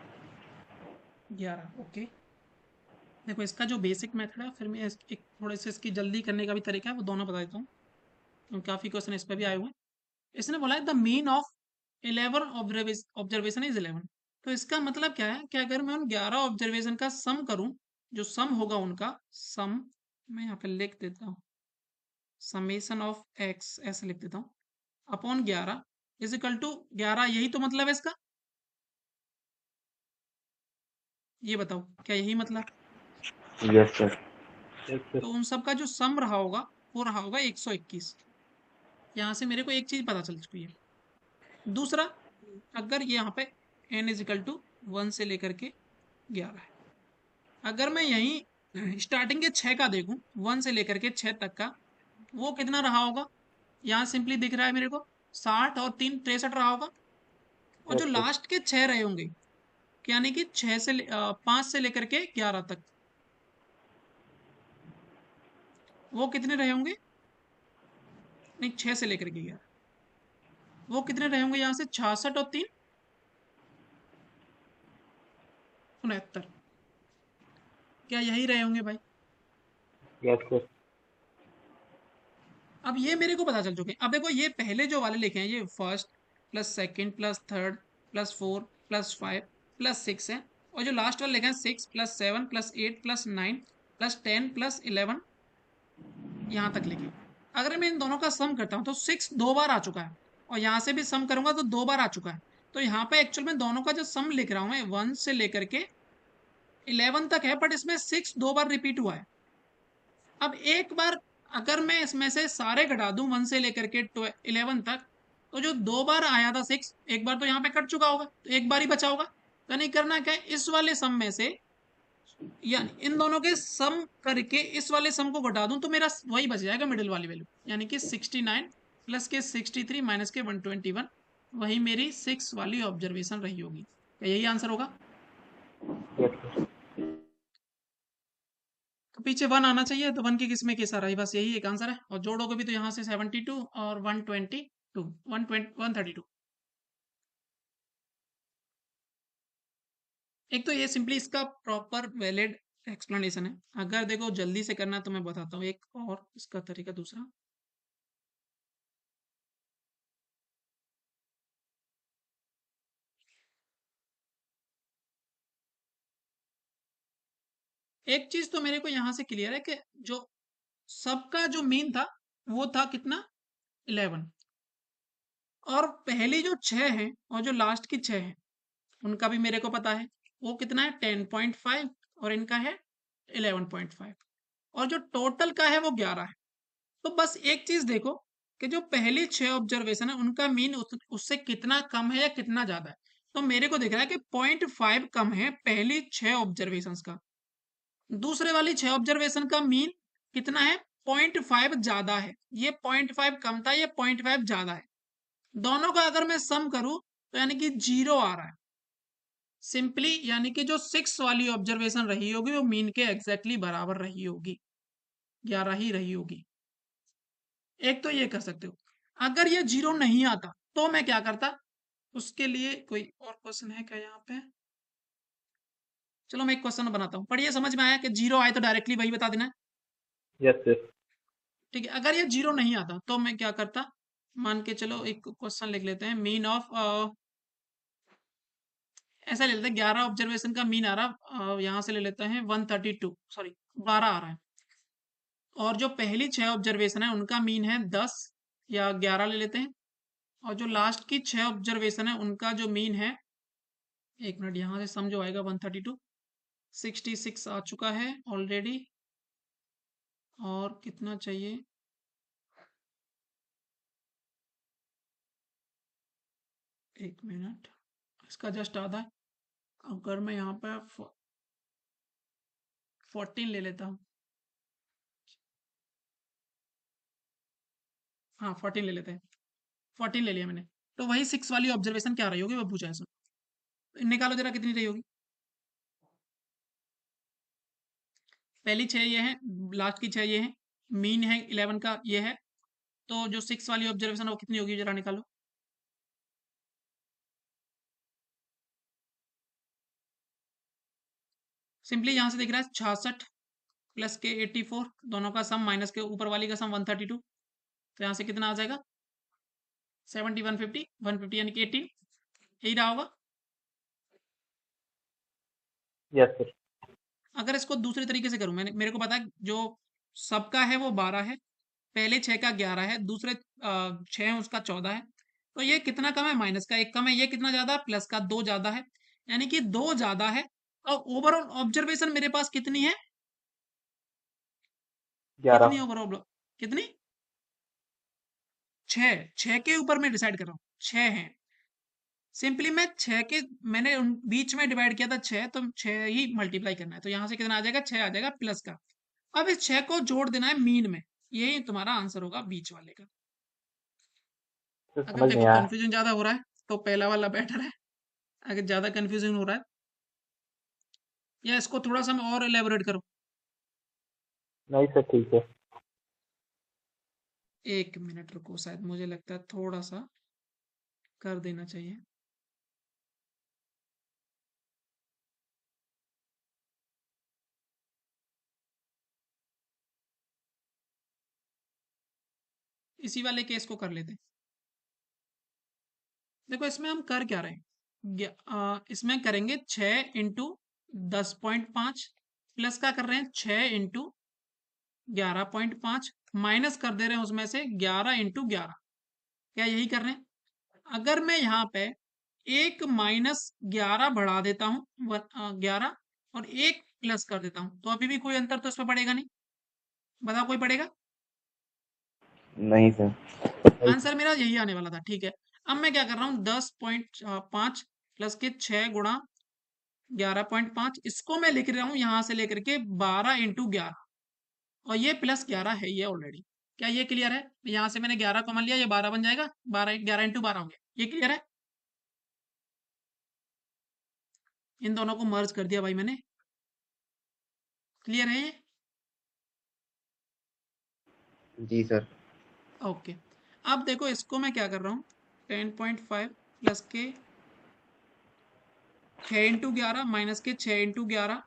11। ओके, देखो इसका जो बेसिक मेथड है, फिर मैं एक थोड़े से इसकी जल्दी करने का भी तरीका है, वो दोनों बता देता हूँ, क्योंकि काफ़ी क्वेश्चन इस पर भी आए हुए हैं। इसने बोला है the mean of 11 observation is 11। तो इसका मतलब क्या है कि अगर मैं उन 11 ऑब्जर्वेशन का सम करूं, जो सम होगा उनका सम, मैं यहाँ पे लिख देता हूँ, समेशन ऑफ एक्स ऐसे लिख देता हूँ, अपॉन 11 इज इक्वल टू 11। यही तो मतलब है इसका, ये बताओ क्या यही मतलब? Yes sir. Yes sir. तो उन सब का जो सम रहा होगा वो रहा होगा 121। यहाँ से मेरे को एक चीज पता चल चुकी है। दूसरा, अगर ये यहाँ पे n इज इक्वल टू 1 से लेकर के 11 है। अगर मैं यहीं स्टार्टिंग के 6 का देखूं, 1 से लेकर के 6 तक का, वो कितना रहा होगा? यहाँ सिंपली दिख रहा है मेरे को 60 और 3 63 रहा होगा। और जो यस सर। लास्ट के 6 रहे होंगे, यानी कि 5 से लेकर के 11 तक, वो कितने रहे होंगे? नहीं, 6 से लेकर के 11, वो कितने रहे होंगे यहाँ से? 66 और 3 69। क्या यही रहे होंगे भाई? Yes sir. अब ये मेरे को पता चल चुके हैं। अब देखो, ये पहले जो वाले लिखे हैं, ये first plus second plus third plus 4 plus 5 plus 6 है। और जो लास्ट वाले लिखे हैं 6 plus 7 plus 8 plus 9 plus 10 plus 11, यहाँ तक लिखे। अगर मैं इन दोनों का सम करता हूँ तो 6 2 बार आ चुका है, और यहाँ से भी सम करूंगा तो 2 बार आ चुका है। तो यहाँ पे एक्चुअल में दोनों का जो सम लिख रहा हूँ मैं 1 से लेकर के 11 तक है, बट इसमें 6 2 बार रिपीट हुआ है। अब एक बार अगर मैं इसमें से सारे घटा दूं 1 से लेकर के 11 तक, तो जो 2 बार आया था 6, एक बार तो यहाँ पे कट चुका होगा, तो एक बार ही बचा होगा। तो नहीं, करना क्या है, इस वाले सम में से, यानी इन दोनों के सम करके इस वाले सम को घटा दूं तो मेरा वही बच जाएगा मिडिल वाली वैल्यू, यानी कि 69 प्लस के 63 माइनस के 121, वही मेरी 6 वाली ऑब्जर्वेशन रही होगी। क्या यही आंसर होगा? Yes sir. तो पीछे 1 आना चाहिए, तो 1 की किस में केस आ रहा है? बस यही एक आंसर है। और जोड़ोगे भी तो यहाँ से 72 और 122 132। एक तो ये सिंपली इसका प्रॉपर वैलिड एक्सप्लेनेशन है। अगर देखो जल्दी से करना है तो मैं बताता हूँ एक और इसका तरीका दूसरा। एक चीज तो मेरे को यहाँ से क्लियर है कि जो सबका जो मीन था वो था कितना? 11। और पहली जो 6 है और जो लास्ट की 6 है, उनका भी मेरे को पता है, वो कितना है? 10.5, और इनका है 11.5, और जो टोटल का है वो 11 है। तो बस एक चीज देखो कि जो पहली 6 ऑब्जर्वेशन है उनका मीन उससे कितना कम है या कितना ज्यादा है। तो मेरे को दिख रहा है कि 0.5 कम है पहली 6 ऑब्जर्वेशन का। दूसरे वाली 6 ऑब्जर्वेशन का मीन कितना है? 0.5 ज्यादा है। ये 0.5 कम था, ये 0.5 ज्यादा है। दोनों का अगर मैं सम करूं तो यानी कि 0 आ रहा है सिंपली, यानी कि जो 6 वाली ऑब्जर्वेशन रही होगी वो मीन के एग्जैक्टली बराबर रही होगी, 11 ही रही होगी। एक तो ये कर सकते हो। अगर ये 0 नहीं आता तो मैं क्या करता? उसके लिए कोई और क्वेश्चन है क्या यहाँ पे? चलो मैं एक क्वेश्चन बनाता हूँ, पढ़िए। समझ में आया कि 0 आए तो डायरेक्टली वही बता देना है? Yes sir. ठीक है। अगर ये 0 नहीं आता तो मैं क्या करता? मान के चलो एक क्वेश्चन लिख लेते हैं, मीन ऑफ, ऐसा ले लेते हैं 11 ऑब्जर्वेशन का मीन आ रहा, यहाँ से ले लेते हैं 132, सॉरी 12 आ रहा है। और जो पहली 6 ऑब्जर्वेशन है उनका मीन है 10 या 11 ले लेते हैं। और जो लास्ट की 6 ऑब्जर्वेशन है उनका जो मीन है, एक मिनट, यहाँ से समझो आएगा 132, 66 आ चुका है ऑलरेडी। और कितना चाहिए? एक मिनट, इसका जस्ट आधा है। अगर मैं यहाँ पे 14 ले लेता हूँ, हाँ 14 ले लेते हैं, 14 ले लिया मैंने। तो वही 6 वाली ऑब्जर्वेशन क्या रही होगी वो पूछा है सर। निकालो जरा कितनी रही होगी। पहली 6 ये है, लास्ट की 6 ये है, मीन है 11 का ये है। तो जो 6 वाली ऑब्जर्वेशन है वो कितनी होगी जरा निकालो। सिंपली यहाँ से दिख रहा है 66 प्लस के 84, दोनों का सम माइनस के ऊपर वाली का सम 132। तो यहाँ से कितना आ जाएगा? 70 150 150 यानी कि 18, यही रहा होगा। Yes sir. अगर इसको दूसरे तरीके से करूं, मैंने मेरे को पता है जो सबका है वो 12 है, पहले 6 का 11 है, दूसरे 6 है उसका 14 है। तो ये कितना कम है? माइनस का 1 कम है। ये कितना ज्यादा? प्लस का 2 ज्यादा है, यानी कि 2 ज्यादा है। और ओवरऑल ऑब्जर्वेशन मेरे पास कितनी है? 11। कितनी ओवरऑल? कितनी? 6। 6 के ऊपर मैं डिसाइड कर रहा हूँ, 6 है। सिंपली मैं 6 के मैंने बीच में डिवाइड किया था 6, तो 6 ही मल्टीप्लाई करना है, तो यहाँ से कितना आ जाएगा, 6 आ जाएगा प्लस का। अब इस 6 को जोड़ देना है मीन में, यही तुम्हारा आंसर होगा बीच वाले का। सर अगर समझ नहीं देखो आया। कंफ्यूजन ज्यादा हो रहा है तो पहला वाला बेटर है, अगर ज्यादा कंफ्यूजन हो रहा है या इसको थोड़ा सा मैं और एलेबोरेट करूँ। नहीं सर ठीक है। 1 मिनट रुको, शायद मुझे लगता है थोड़ा सा कर देना चाहिए। इसी वाले केस को कर लेते हैं। देखो इसमें हम कर क्या रहे हैं, इसमें करेंगे 6 × 10.5 प्लस का कर रहे हैं 6 × 11.5 माइनस कर दे रहे हैं उसमें से 11 × 11। क्या यही कर रहे हैं? अगर मैं यहाँ पे एक -11 बढ़ा देता हूँ 11 और एक प्लस कर देता हूँ, तो अभी भी कोई अंतर तो इसमें पड़ेगा नहीं। बताओ कोई पड़ेगा? नहीं सर। नहीं आंसर मेरा यही आने वाला था। ठीक है, अब मैं क्या कर रहा हूँ 10.5 प्लस के 6 × 11.5, इसको मैं लिख रहा हूँ यहाँ से लेकर के 12 × 11, और ये प्लस 11 है ये ऑलरेडी। क्या ये क्लियर है? यहाँ से मैंने 11 कॉमन लिया, ये 12 बन जाएगा, 11 × 12 हो गया। ये क्लियर है? इन दोनों को मर्ज कर दिया भाई मैंने। क्लियर है ये? जी सर। ओके, अब देखो इसको मैं क्या कर रहा हूँ, 10.5 प्लस के 6 × 11 माइनस के 6 × 11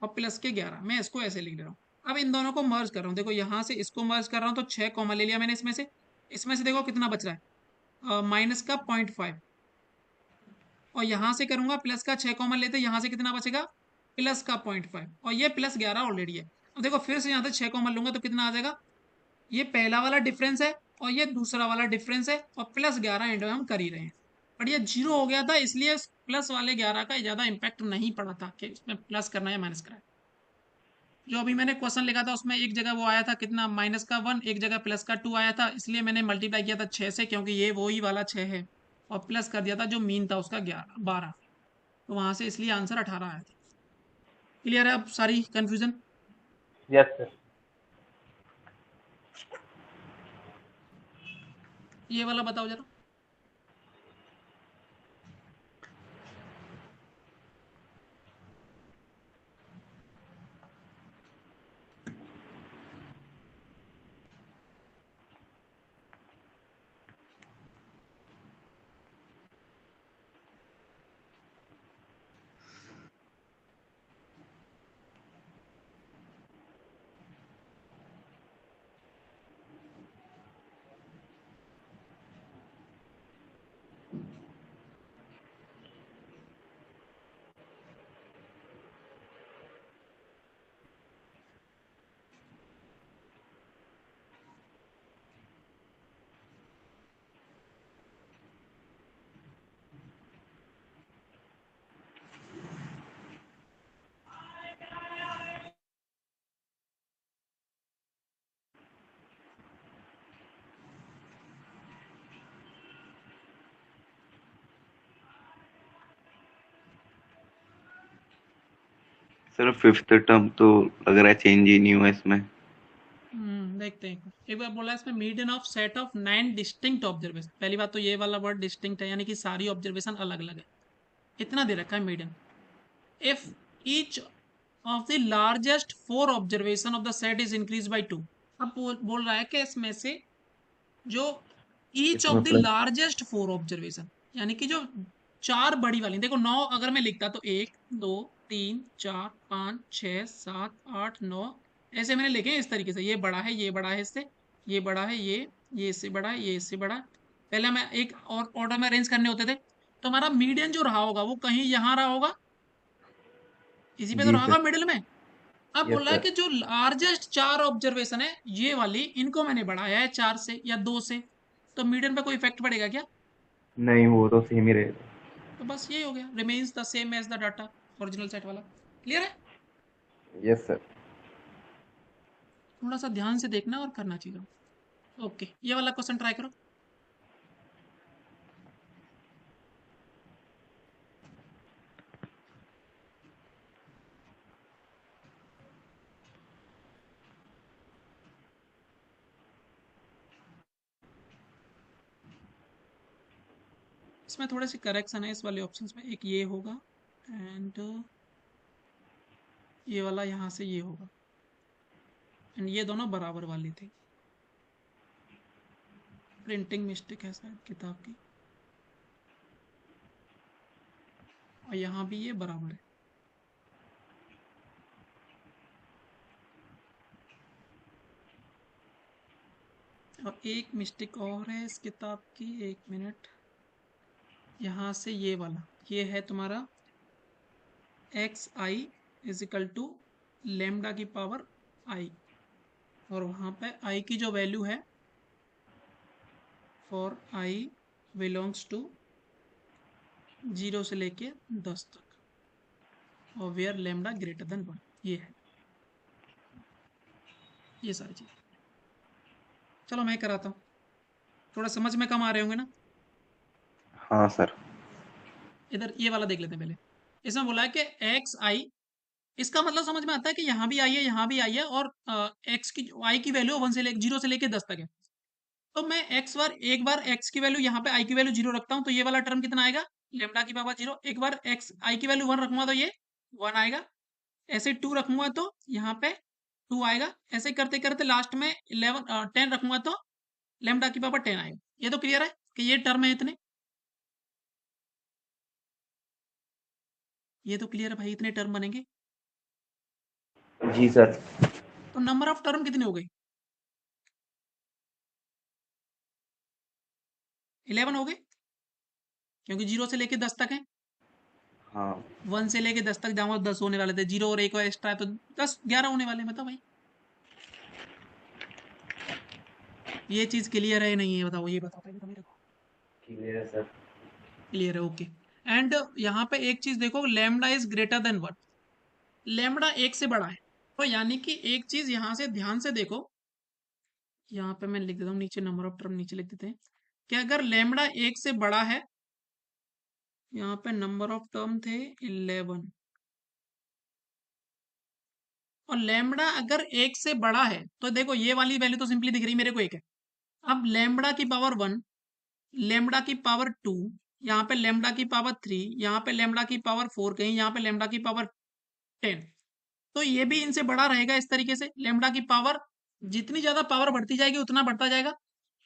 और प्लस के 11, मैं इसको ऐसे लिख दे रहा हूँ। अब इन दोनों को मर्ज कर रहा हूँ, देखो यहाँ से इसको मर्ज कर रहा हूँ तो 6 कॉमन ले लिया मैंने इसमें से देखो कितना बच रहा है, माइनस का 0.5, और यहाँ से करूंगा प्लस का 6 कॉमन लेते, यहाँ से कितना बचेगा, प्लस का 0.5, और ये प्लस 11 ऑलरेडी है। अब देखो फिर से यहाँ से 6 कॉमन लूंगा तो कितना आ जाएगा, ये पहला वाला डिफरेंस है और ये दूसरा वाला डिफरेंस है, और प्लस 11 एंड में हम कर ही रहे हैं, बट ये 0 हो गया था, इसलिए प्लस वाले 11 का ज्यादा इम्पैक्ट नहीं पड़ा था कि इसमें प्लस करना है या माइनस करना है। जो अभी मैंने क्वेश्चन लिखा था उसमें एक जगह वो आया था कितना, -1, एक जगह +2 आया था, इसलिए मैंने मल्टीप्लाई किया था 6 से, क्योंकि ये वही वाला 6 है, और प्लस कर दिया था जो मीन था उसका 12, तो वहां से इसलिए आंसर 18 आया था। क्लियर है अब सारी कंफ्यूजन? Yes sir. ये वाला बताओ जरा। सर फिफ्थ टर्म तो लग रहा है चेंज ही नहीं हुआ इसमें। देखते हैं एक बार। बोला इसमें median of set of 9 distinct observation, पहली बात तो ये वाला वर्ड डिस्टिंक्ट है, यानी कि सारी ऑब्जर्वेशन अलग अलग है, इतना दे रखा है median. If each of the largest 4 observation of the set is increase by 2, अब बोल रहा है कि इसमें से जो ईच ऑफ इसमें द प्लस। लार्जेस्ट 4 ऑब्जर्वेशन, यानी कि जो 4 बड़ी वाली, देखो 9 अगर मैं लिखता तो 1 2 3 4 5 6 7 8 9 ऐसे मैंने लिखे हैं इस तरीके से, ये बड़ा है, ये बड़ा है इससे, ये बड़ा है, ये इससे बड़ा है, ये इससे बड़ा है। पहले मैं एक और ऑर्डर में अरेंज करने होते थे, तो हमारा मीडियन जो रहा होगा वो कहीं यहाँ रहा होगा, इसी पे तो जी रहा सर। होगा मिडिल में। अब बोल यस रहा है सर। कि जो लार्जेस्ट 4 ऑब्जर्वेशन है ये वाली, इनको मैंने बढ़ाया है 4 से या 2 से, तो मीडियन पे कोई इफेक्ट पड़ेगा क्या? नहीं, वो तो सेम ही रहेगा। तो बस ये हो गया, remains the same as the data, original set वाला। क्लियर है? Yes sir. थोड़ा सा ध्यान से देखना और करना चीज़ों। ओके, ये वाला क्वेश्चन ट्राई करो। इसमें थोड़े से करेक्शन है इस वाले ऑप्शंस में। एक ये होगा एंड ये वाला यहाँ से ये होगा एंड ये दोनों बराबर वाले थे। प्रिंटिंग मिस्टेक है शायद किताब की, और यहाँ भी ये बराबर है। और एक मिस्टेक और है इस किताब की, 1 मिनट। यहाँ से ये वाला ये है तुम्हारा x i is equal to lambda की पावर आई, और वहाँ पे आई की जो वैल्यू है फॉर आई बिलोंग्स टू 0 से लेके 10 तक, और वेयर लेमडा ग्रेटर देन 1, ये है ये सारी चीज़। चलो मैं कराता हूँ, थोड़ा समझ में कम आ रहे होंगे ना। हाँ सर। इधर ये वाला देख लेते हैं पहले। इसमें बोला है कि एक्स आई, इसका मतलब समझ में आता है कि यहाँ भी आई है यहाँ भी आई है, और एक्स की आई की वैल्यू 0 से लेके 10 तक है। तो मैं एक बार एक्स की वैल्यू यहाँ पे आई की वैल्यू 0 रखता हूँ, तो ये वाला टर्म कितना आएगा, लेमडा की पावर 0। एक बार एक्स आई की वैल्यू 1 रखूंगा तो ये 1 आएगा। ऐसे 2 रखूंगा तो यहाँ पे 2 आएगा। ऐसे करते करते लास्ट में 10 रखूंगा तो लेमडा की पावर 10 आएगा। ये तो क्लियर है कि ये टर्म है इतने, ये तो क्लियर है भाई, इतने टर्म बनेंगे। जी सर। तो नंबर ऑफ टर्म कितने हो गए, 11 हो गए, क्योंकि 0 से लेके 10 तक है। हाँ 1 से लेके 10 तक जाऊंगा 10 होने वाले थे, 0 और 1 और एक्स्ट्रा है तो 10 11 होने वाले हैं। बताओ भाई ये चीज क्लियर है नहीं है, बताओ, ये बताओ पहले तो मेरे को। क्लियर है सर। क्लियर है, ओके। एंड यहाँ पे एक चीज देखो, lambda is greater than 1, lambda 1 से बड़ा है। तो यानी कि एक चीज यहाँ से ध्यान से देखो, यहाँ पे मैं लिख देता हूँ नीचे, नंबर ऑफ टर्म नीचे लिख देते हैं कि अगर लेमडा 1 से बड़ा है, यहाँ पे नंबर ऑफ टर्म थे 11, और लेमडा अगर 1 से बड़ा है तो देखो ये वाली वैल्यू तो सिंपली दिख रही मेरे को 1 है। अब लेमडा की पावर 1, लेमडा की पावर 2, यहाँ पे लेमडा की पावर 3, यहाँ पे लेमडा की पावर 4, कहीं यहाँ पे लेमडा की पावर 10, तो ये भी इनसे बड़ा रहेगा। इस तरीके से लेमडा की पावर, जितनी ज्यादा पावर बढ़ती जाएगी उतना बढ़ता जाएगा,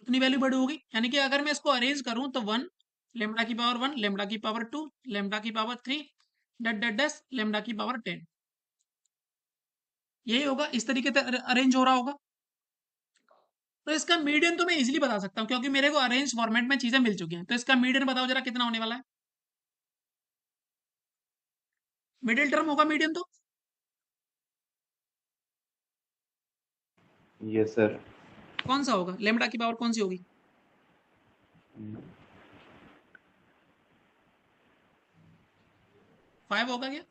उतनी वैल्यू बड़ी होगी। यानी कि अगर मैं इसको अरेंज करूं तो 1 लेमडा की पावर 1, लेमडा की पावर 2, लेमडा की पावर 3, डट डट डस लेमडा की पावर 10, यही होगा। इस तरीके से अरेंज हो रहा होगा। तो इसका मीडियन तो मैं इजीली बता सकता हूँ, क्योंकि मेरे को अरेंज फॉर्मेट में चीजें मिल चुकी हैं। तो इसका मीडियन बताओ जरा कितना होने वाला है, मिडिल टर्म होगा मीडियन तो। Yes sir. कौन सा होगा, लेमडा की पावर कौन सी होगी, 5 होगा क्या।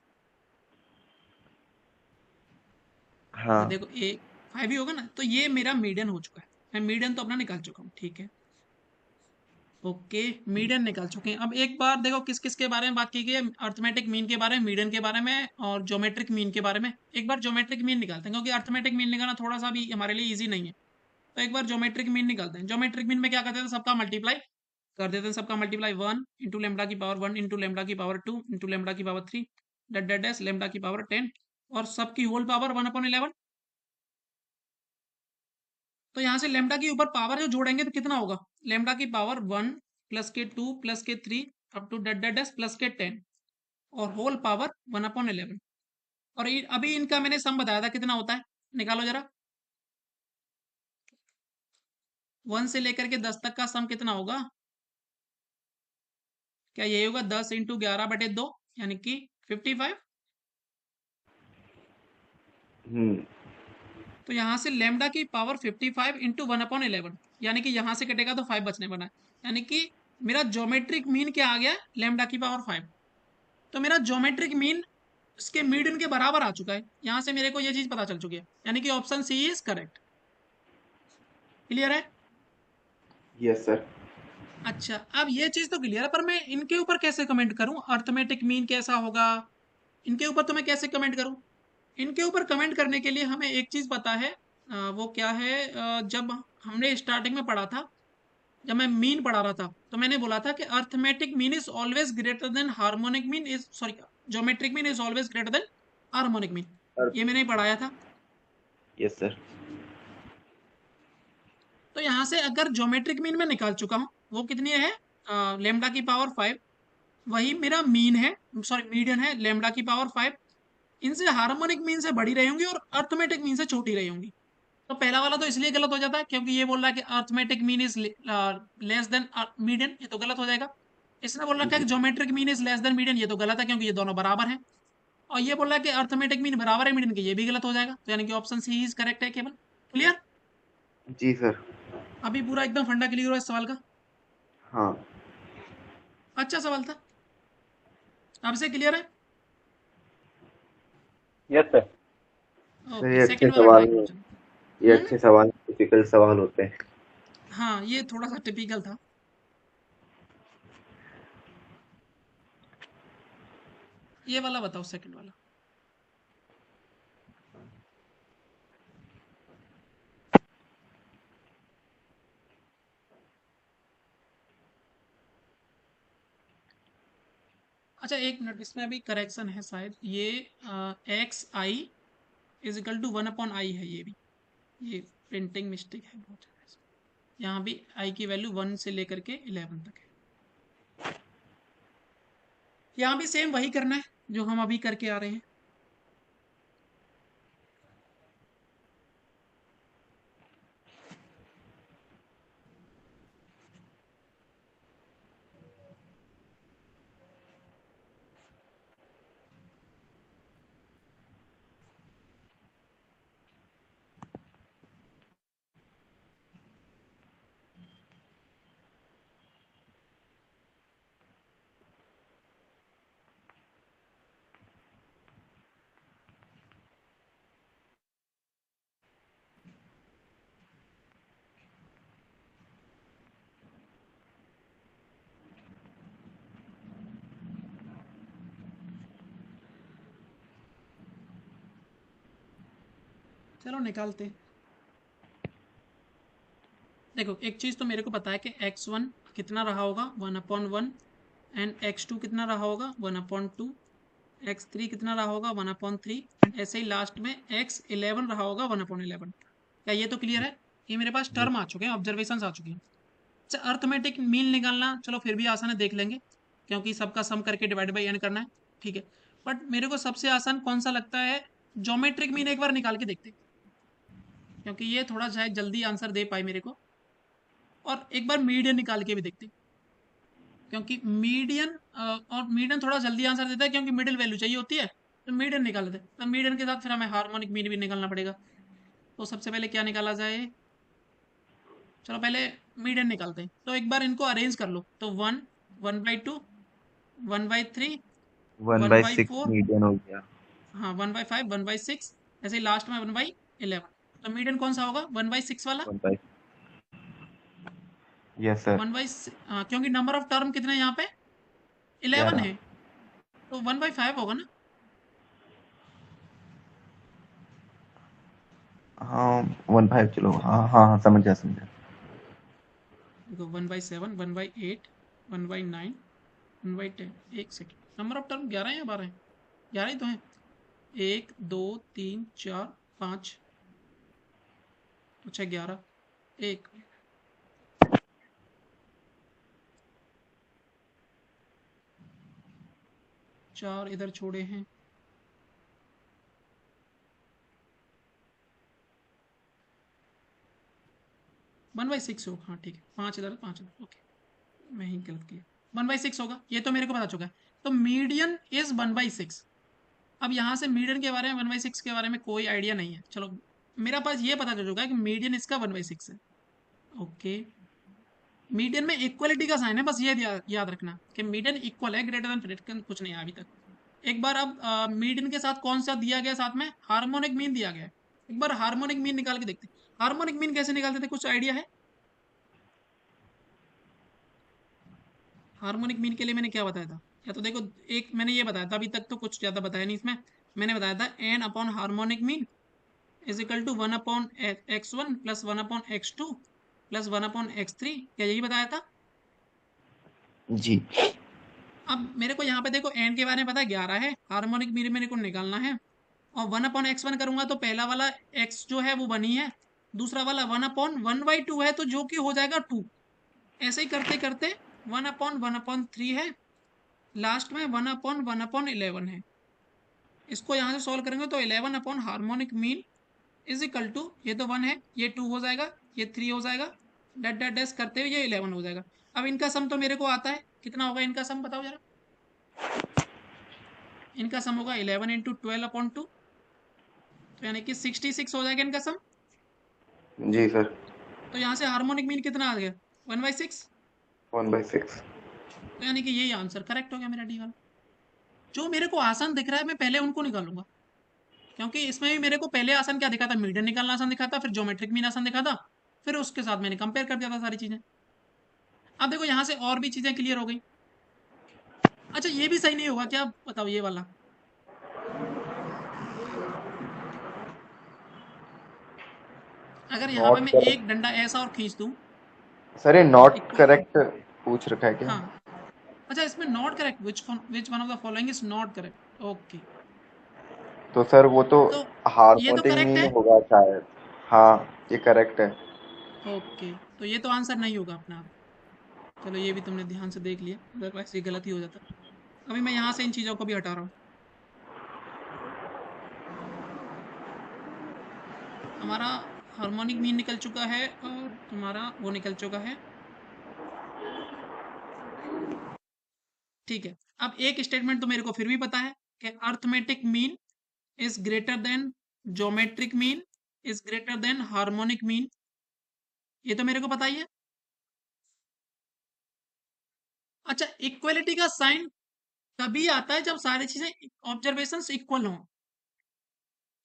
हाँ देखो ए 5 ही होगा ना, तो ये मेरा मीडियन हो चुका है। मैं मीडियन तो अपना निकाल चुका हूँ, ठीक है। ओके, मीडियन निकाल चुके हैं। अब एक बार देखो किस किस के बारे में बात की गई है, अर्थमेटिक मीन के बारे में, मीडियन के बारे में, और ज्योमेट्रिक मीन के बारे में। एक बार ज्योमेट्रिक मीन निकालते हैं, क्योंकि अर्थमेटिक मीन निकालना थोड़ा सा भी हमारे लिए इजी नहीं है। तो एक बार ज्योमेट्रिक मीन निकालते हैं। ज्योमेट्रिक मीन में क्या करते थे, सबका मल्टीप्लाई कर देते हैं। सबका मल्टीप्लाई 1 इंटू लेमडा की पावर 1 इंटू लेमडा की पावर 2 इंटू लेमडा की पावर 3 डट डट डैश लेमडा की पावर 10, और सबकी होल पावर 1/11। तो यहाँ से लेमडा के ऊपर पावर जो जोड़ेंगे तो कितना होगा, लेमडा की पावर 1 प्लस के 2 प्लस के 3 up to dot dot dash plus के 10, और होल पावर 1/11। और अभी इनका मैंने सम बताया था कितना होता है, निकालो जरा। 1 से लेकर के 10 तक का सम कितना होगा, क्या यही होगा 10 इंटू 11/2, यानी कि 55। तो यहाँ से लेमडा की पावर 55 इंटू 1/11, यानी कि यहाँ से कटेगा तो 5 बचने बना है। यानी कि मेरा ज्योमेट्रिक मीन क्या आ गया, लेमडा की पावर 5। तो मेरा ज्योमेट्रिक मीन इसके मीडियन के बराबर आ चुका है। यहाँ से मेरे को ये चीज पता चल चुकी है, यानी कि option C is correct. Clear है। Yes sir. अच्छा, अब ये चीज तो क्लियर है, पर मैं इनके ऊपर कैसे कमेंट करूं, अर्थमेटिक मीन कैसा होगा, इनके ऊपर तो मैं कैसे कमेंट करूं। इनके ऊपर कमेंट करने के लिए हमें एक चीज पता है, वो क्या है, जब हमने स्टार्टिंग में पढ़ा था, जब मैं मीन पढ़ा रहा था तो मैंने बोला था कि arithmetic mean is always greater than harmonic mean is sorry geometric mean is always greater than harmonic mean, ये मैंने पढ़ाया था। Yes sir. तो यहाँ से अगर ज्योमेट्रिक मीन मैं निकाल चुका हूँ, वो कितनी है, लेमडा की पावर 5, वही मेरा मीन है, सॉरी मीडियन है, लेमडा की पावर 5। इनसे हार्मोनिक मीन से बड़ी रही होंगी और अर्थमेटिक मीन से छोटी रही होंगी। तो पहला वाला तो इसलिए गलत हो जाता है क्योंकि ये बोल रहा है कि arithmetic mean is less than median, ये तो गलत हो जाएगा। इसने बोल रखा है कि geometric mean is less than median, ये तो गलत है क्योंकि ये दोनों बराबर हैं। और ये बोल रहा है कि अर्थमेटिक मीन बराबर है मीडियन के, ये भी गलत हो जाएगा। तो यानी कि ऑप्शन सी इज करेक्ट है केवल। क्लियर? जी सर। अभी पूरा एकदम फंडा क्लियर हुआ इस सवाल का। हाँ अच्छा सवाल था, अब से क्लियर है? Yes sir. सर, ये ओके, अच्छे सेकंड वाला सवाल ट्राई करो हैं। चलो। ये हम्म, अच्छे सवाल, टिपिकल सवाल होते हैं। हाँ ये थोड़ा सा टिपिकल था। ये वाला बताओ, सेकंड वाला। अच्छा एक मिनट, इसमें अभी करेक्शन है शायद, ये x i is equal to 1/i है, ये भी, ये प्रिंटिंग मिस्टेक है बहुत ज़्यादा इसमें। यहाँ भी आई की वैल्यू 1 से लेकर के 11 तक है। यहाँ भी सेम वही करना है जो हम अभी करके आ रहे हैं। चलो निकालते हैं। देखो एक चीज़ तो मेरे को पता है कि x1 कितना रहा होगा 1/1, एंड x2 कितना रहा होगा 1/2, x3 कितना रहा होगा 1/3, एंड ऐसे ही लास्ट में x11 रहा होगा 1/11। क्या ये तो क्लियर है? ये मेरे पास जी टर्म आ चुके हैं, ऑब्जर्वेशंस आ चुकी हैं। अच्छा अर्थमेटिक मीन निकालना चलो फिर भी आसान है, देख लेंगे, क्योंकि सबका सम करके डिवाइड बाई एन करना है, ठीक है। बट मेरे को सबसे आसान कौन सा लगता है, ज्योमेट्रिक मीन एक बार निकाल के देखते हैं, क्योंकि ये थोड़ा शायद जल्दी आंसर दे पाए मेरे को। और एक बार मीडियन निकाल के भी देखते हैं, क्योंकि मीडियन और मीडियन थोड़ा जल्दी आंसर देता है, क्योंकि मिडिल वैल्यू चाहिए होती है। तो मीडियन निकाल लेते हैं, तो मीडियन के साथ फिर हमें हार्मोनिक मीन भी निकालना पड़ेगा। तो सबसे पहले क्या निकाला जाए, चलो पहले मीडियन निकालते हैं। तो एक बार इनको अरेंज कर लो, तो 1, 1/2, 1/3, 1/6 1/4, मीडियन हो गया। हाँ 1/5, 1/6, ऐसे ही लास्ट में 1/11। तो मीडियन कौन सा होगा 1/6 वाला। 1/, यस सर। 1/6, क्योंकि नंबर ऑफ टर्म कितने हैं यहाँ पे 11 11। है, तो 1/5 होगा ना। हाँ 1/5, चलो हाँ हाँ हाँ, समझ गया समझ गया। देखो 1/7, 1/8, 1/9, 1/10, एक सेकेंड, नंबर ऑफ टर्म 11 या 12 है, 11 ही तो है। 1 2 3 4 5, अच्छा 11, एक 4 इधर छोड़े हैं, 1/6 होगा, हाँ ठीक है, 5 इधर 5 इधर, ओके मैं ही गलत किया। 1/6 होगा, ये तो मेरे को पता चुका है। तो मीडियन इज 1/6। अब यहाँ से मीडियन के बारे में 1/6 के बारे में कोई आइडिया नहीं है, चलो मेरा पास ये पता चल चुका है कि मीडियन इसका 1/6 है। ओके, मीडियन में इक्वलिटी का साइन है, बस ये याद रखना कि मीडियन इक्वल है, ग्रेटर देन प्रेडिक्ट कुछ नहीं है अभी तक। एक बार अब मीडियन के साथ कौन सा दिया गया, साथ में हार्मोनिक मीन दिया गया है। एक बार हार्मोनिक मीन निकाल के देखते हैं। हार्मोनिक मीन कैसे निकालते थे, कुछ आइडिया है? हार्मोनिक मीन के लिए मैंने क्या बताया था, या तो देखो, एक मैंने ये बताया था, अभी तक तो कुछ ज्यादा बताया नहीं इसमें। मैंने बताया था n upon harmonic mean is equal to 1/x1 plus 1/x2 plus 1/x3, क्या यही बताया था? जी अब मेरे को यहाँ पे देखो एन के बारे में पता है 11 है, हार्मोनिक मीन मेरे को निकालना है, और 1/x1 करूंगा तो पहला वाला x जो है वो 1 ही है, दूसरा वाला 1/1/2 है, तो जो कि हो जाएगा 2। ऐसे ही करते करते 1/1/3 है, लास्ट में 1/1/11 है। इसको यहाँ से सॉल्व करेंगे तो 11 upon harmonic mean is equal to, ये तो 1 है, ये 2 हो जाएगा, ये 3 हो जाएगा, डैट डैट डैश करते हुए ये 11 हो जाएगा। अब इनका सम तो मेरे को आता है, कितना होगा इनका सम बताओ जरा। इनका सम होगा 11 इंटू 12/2, तो यानी कि 66 हो जाएगा इनका सम। जी सर। तो यहाँ से हार्मोनिक मीन कितना आ गया, 1/6, 1/6। तो यानी कि यही आंसर करेक्ट हो गया मेरा डी वाला। जो मेरे को आसान दिख रहा है मैं पहले उनको निकालूंगा, क्योंकि इसमें भी मेरे को पहले आसान क्या दिखा था, मीडियन निकालना आसान दिखा था, फिर ज्योमेट्रिक मीन आसान दिखा था, फिर उसके साथ मैंने कंपेयर कर दिया था सारी चीजें। अब देखो यहाँ से और भी चीजें क्लियर हो गई। अच्छा ये भी सही नहीं होगा क्या, बताओ ये वाला, अगर यहाँ पे नॉट मैं करेक्ट एक डंडा ऐसा और खींच दूं, सर, ये हाँ नॉट करेक्ट पूछ रखा है क्या? हाँ, अच्छा इसमें not correct, which one of the following is not correct, okay. तो सर वो तो तो ये तो हार्मोनिक करेक्ट मीन है, होगा शायद। हाँ, ये करेक्ट है। ओके, तो ये तो आंसर नहीं होगा अपना आप। चलो ये भी तुमने ध्यान से देख लिया, अदरवाइज ये गलत ही हो जाता। अभी मैं यहाँ से इन चीज़ों को भी हटा रहा हूँ। हमारा हार्मोनिक मीन निकल चुका है और तुम्हारा वो निकल चुका है, ठीक है। अब एक स्टेटमेंट तो मेरे को फिर भी पता है कि arithmetic mean is greater than geometric mean is greater than harmonic mean, ये तो मेरे को पता ही है। अच्छा इक्वलिटी का साइन तभी आता है जब सारी चीजें ऑब्जर्वेशंस इक्वल हों,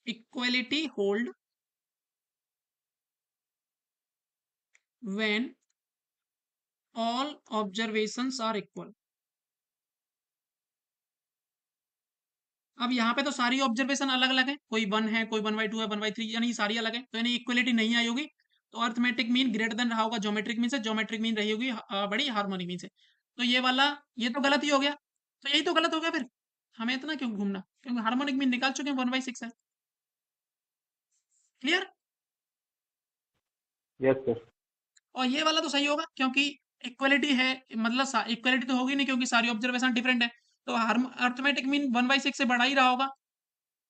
equality hold when all observations are equal. अब यहाँ पे तो सारी ऑब्जर्वेशन अलग अलग है, कोई 1 है, कोई 1/2 है, 1/3, यानी सारी अलग है, तो यानी इक्वलिटी नहीं आई होगी। तो अर्थमेटिक मीन ग्रेटर देन रहा होगा ज्योमेट्रिक मीन से, ज्योमेट्रिक मीन रही होगी बड़ी हार्मोनिक मीन से। तो ये वाला, ये तो गलत ही हो गया, तो यही तो गलत हो गया फिर, हमें इतना क्यों घूमना, क्योंकि हार्मोनिक मीन निकाल चुके हैं, 1/6 है। क्लियर? Yes sir. और ये वाला तो सही होगा क्योंकि इक्वलिटी है, मतलब इक्वलिटी तो होगी नहीं क्योंकि सारी ऑब्जर्वेशन डिफरेंट है, तो अर्थमेटिक मीन 1/6 से बड़ा ही रहा होगा,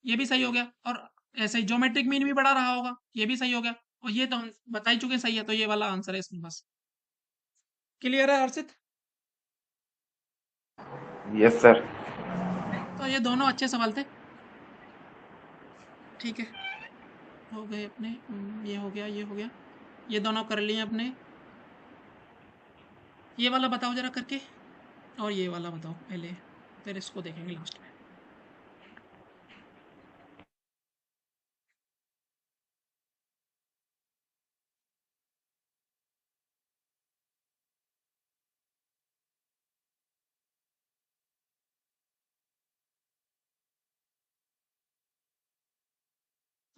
ये भी सही हो गया। और ऐसे ही ज्योमेट्रिक मीन भी बड़ा रहा होगा, ये भी सही हो गया। और ये तो हम बता ही चुके हैं सही है, तो ये वाला आंसर है इसमें बस। क्लियर है हर्षित? Yes sir. तो ये दोनों अच्छे सवाल थे, ठीक है, हो गए अपने। ये हो गया, ये हो गया, ये दोनों कर लिए अपने। ये वाला बताओ जरा करके, और ये वाला बताओ पहले, फिर इसको देखेंगे लास्ट में।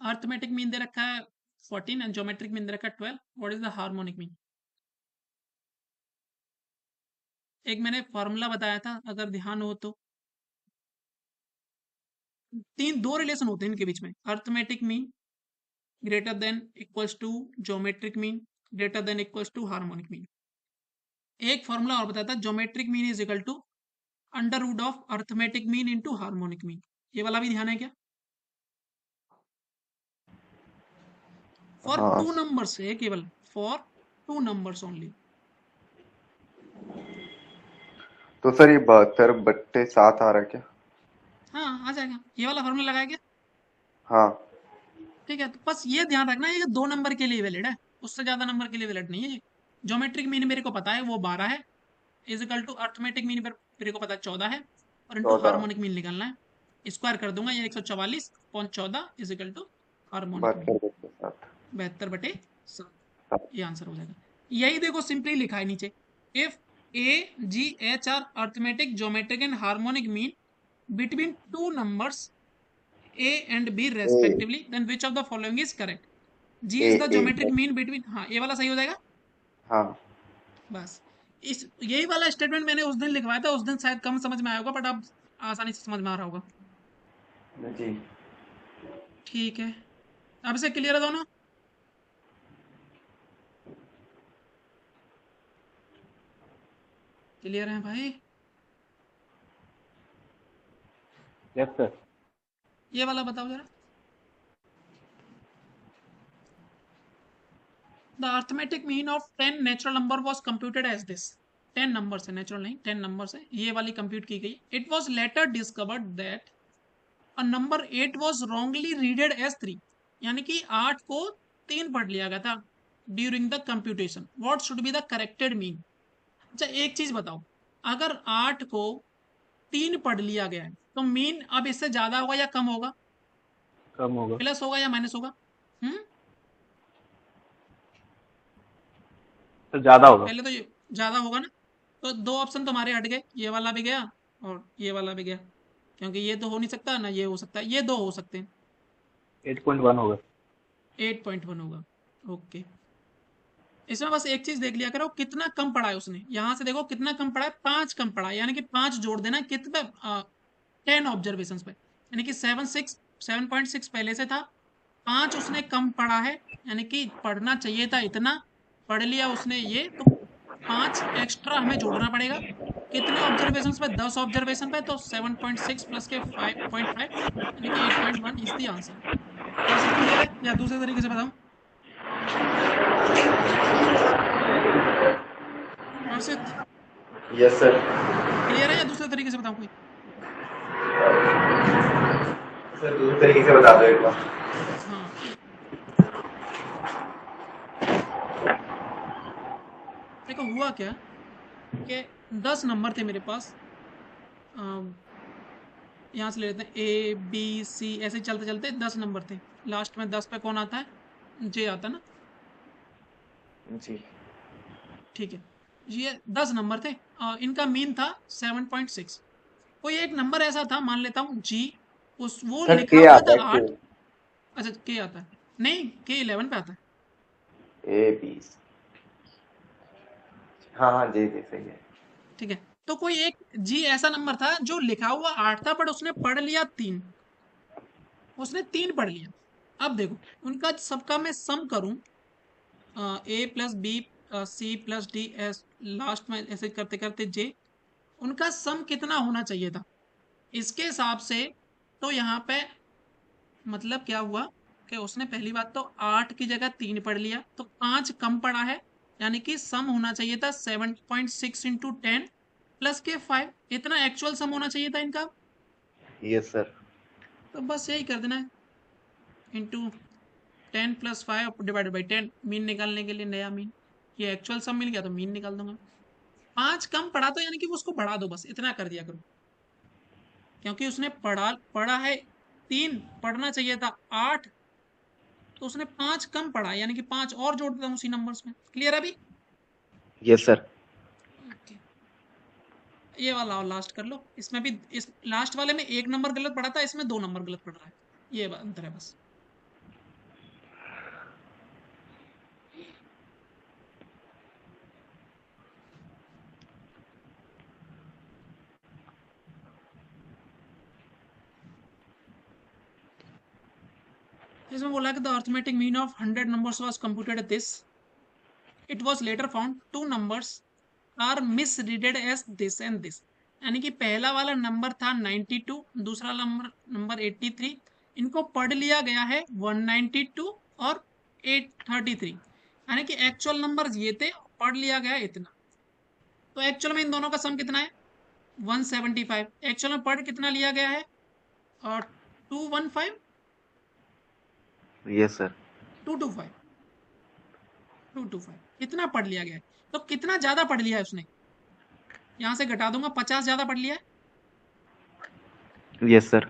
अर्थमेटिक मीन दे रखा है 14 एंड ज्योमेट्रिक मीन दे रखा है 12। What is the harmonic mean? एक मैंने फॉर्मूला बताया था, अगर ध्यान हो तो, दो रिलेशन होते हैं इनके बीच में, arithmetic mean greater than equals to geometric mean greater than equals to harmonic mean. एक फॉर्मूला और बताया था, geometric mean is equal to under root of arithmetic mean into harmonic mean. ये वाला भी ध्यान है क्या? फॉर हाँ, 2 नंबर्स है केवल, फॉर 2 नंबर्स ओनली। तो सर ये 72/7 आ रहा है क्या? हाँ आ जाएगा, ये वाला फॉर्मूला लगाया क्या? हाँ। ठीक है, तो बस ये ध्यान रखना ये 2 नंबर के लिए वैलिड है, उससे ज्यादा नंबर के लिए वैलिड नहीं है ये। ज्योमेट्रिक मीन मेरे को पता है वो 12 है, is equal to arithmetic mean मेरे को पता है 14 है, और इंटू 14। हार्मोनिक मीन निकालना है, स्क्वायर कर दूंगा, ये 144/14 is equal to harmonic mean 72/7। 72/7, ये आंसर हो जाएगा। यही देखो सिंपली लिखा है नीचे, if A ji H R arithmetic geometric and harmonic mean between 2 numbers a and b A respectively, then which of the following is correct? G A is the A geometric mean between, हाँ ये वाला सही हो जाएगा। हाँ बस इस यही वाला स्टेटमेंट मैंने उस दिन लिखवाया था, उस दिन शायद कम समझ में आया होगा, बट अब आसानी से समझ में आ रहा होगा। जी। ठीक है, अब से क्लियर है दोनों? क्लियर है भाई? Yes sir. ये वाला बताओ जरा। The arithmetic mean of 10 natural number was computed as this. 10 number है, नेचुरल नहीं, 10 नंबर है, ये वाली कंप्यूट की गई। It was later discovered that a number 8 was wrongly readed as 3, यानी कि 8 को 3 पढ़ लिया गया था during the computation. What should be the corrected mean? अच्छा एक चीज बताओ, अगर 8 को 3 पढ़ लिया गया है तो मीन अब इससे ज्यादा होगा या कम होगा? कम होगा। प्लस होगा या माइनस होगा? तो ज्यादा होगा। पहले तो ये ज्यादा होगा ना। तो दो ऑप्शन तुम्हारे हट गए, ये वाला भी गया और ये वाला भी गया, क्योंकि ये तो हो नहीं सकता ना, ये हो सकता है, ये दो हो सकते हैं। 8.1 होगा। 8.1 होगा। ओके, इसमें बस एक चीज देख लिया करो, कितना कम पढ़ा है उसने। यहां से देखो कितना कम पढ़ा है, 5 कम पढ़ा है, यानी कि 5 जोड़ देना है कितने 10 ऑब्जर्वेशन पे, यानी कि 7.6 पहले से था, 5 उसने कम पढ़ा है, यानी कि पढ़ना चाहिए था इतना, पढ़ लिया उसने ये, तो 5 एक्स्ट्रा हमें जोड़ना पड़ेगा। कितने ऑब्जर्वेशन पे? 10 ऑब्जर्वेशन पे, तो 7.6 प्लस के 5.5 यानी कि 8.1 इज द आंसर। यहाँ से क्लियर है या दूसरे तरीके से बताऊं? हर्षित, यस सर। क्लियर है या दूसरे तरीके से बताऊं कोई? सर दूसरे तरीके से बता दो एक बार। हाँ, देखो हुआ क्या कि 10 नंबर थे मेरे पास, यहाँ से ले लेते हैं ए बी सी, ऐसे चलते चलते 10 नंबर थे। लास्ट में 10 पे कौन आता है? जे आता है ना। जी। ठीक है, ये 10 नंबर थे, इनका मीन था 7.6। कोई एक नंबर ऐसा था, मान लेता हूँ जी, उस वो सर लिखा के हुआ आता था है, 8। अच्छा के आता है? नहीं, के 11 पे आता है। A B. हाँ हाँ जी जी सही है। ठीक है, तो कोई एक जी ऐसा नंबर था जो लिखा हुआ 8 था, बट उसने पढ़ लिया 3, उसने 3 पढ़ लिया। अब देखो उनका सबका मैं सम करूं, A plus B C plus D S, last में ऐसे करते करते जे, उनका सम कितना होना चाहिए था इसके हिसाब से? तो यहाँ पे मतलब क्या हुआ कि उसने पहली बात तो 8 की जगह 3 पढ़ लिया, तो 5 कम पढ़ा है, यानी कि सम होना चाहिए था 7.6 इंटू 10 प्लस के 5, इतना एक्चुअल सम होना चाहिए था इनका। Yes sir. तो बस यही कर देना है, into 10 plus 5 divided by 10, mean निकालने के लिए नया मीन, ये एक्चुअल सम मिल गया तो मीन निकाल दूंगा। 5 कम पढ़ा तो यानी कि उसको बढ़ा दो, बस इतना कर दिया करो, क्योंकि उसने पढ़ा पढ़ा है 3, पढ़ना चाहिए था 8, तो उसने 5 कम पढ़ा, यानी कि 5 और जोड़ देता हूँ उसी नंबर्स में। क्लियर है अभी? Yes sir. ओके, ये वाला और लास्ट कर लो, इसमें भी इस लास्ट वाले में 1 नंबर गलत पढ़ा था, इसमें 2 नंबर गलत पढ़ रहा है, ये अंतर है बस। इसमें बोला कि the arithmetic mean of 100 numbers was computed this, it was later found 2 numbers are misreaded as this and this, यानी कि पहला वाला नंबर था 92, दूसरा नंबर 83, इनको पढ़ लिया गया है 192 और 833, यानी कि एक्चुअल नंबर ये थे, पढ़ लिया गया इतना। तो एक्चुअल में इन दोनों का सम कितना है? 175। एक्चुअल में पढ़ कितना लिया गया है? और 215, यस सर। 225, 225 इतना पढ़ लिया गया है। तो कितना ज्यादा पढ़ लिया है उसने? यहां से घटा दूंगा, 50 ज्यादा पढ़ लिया है। Yes sir.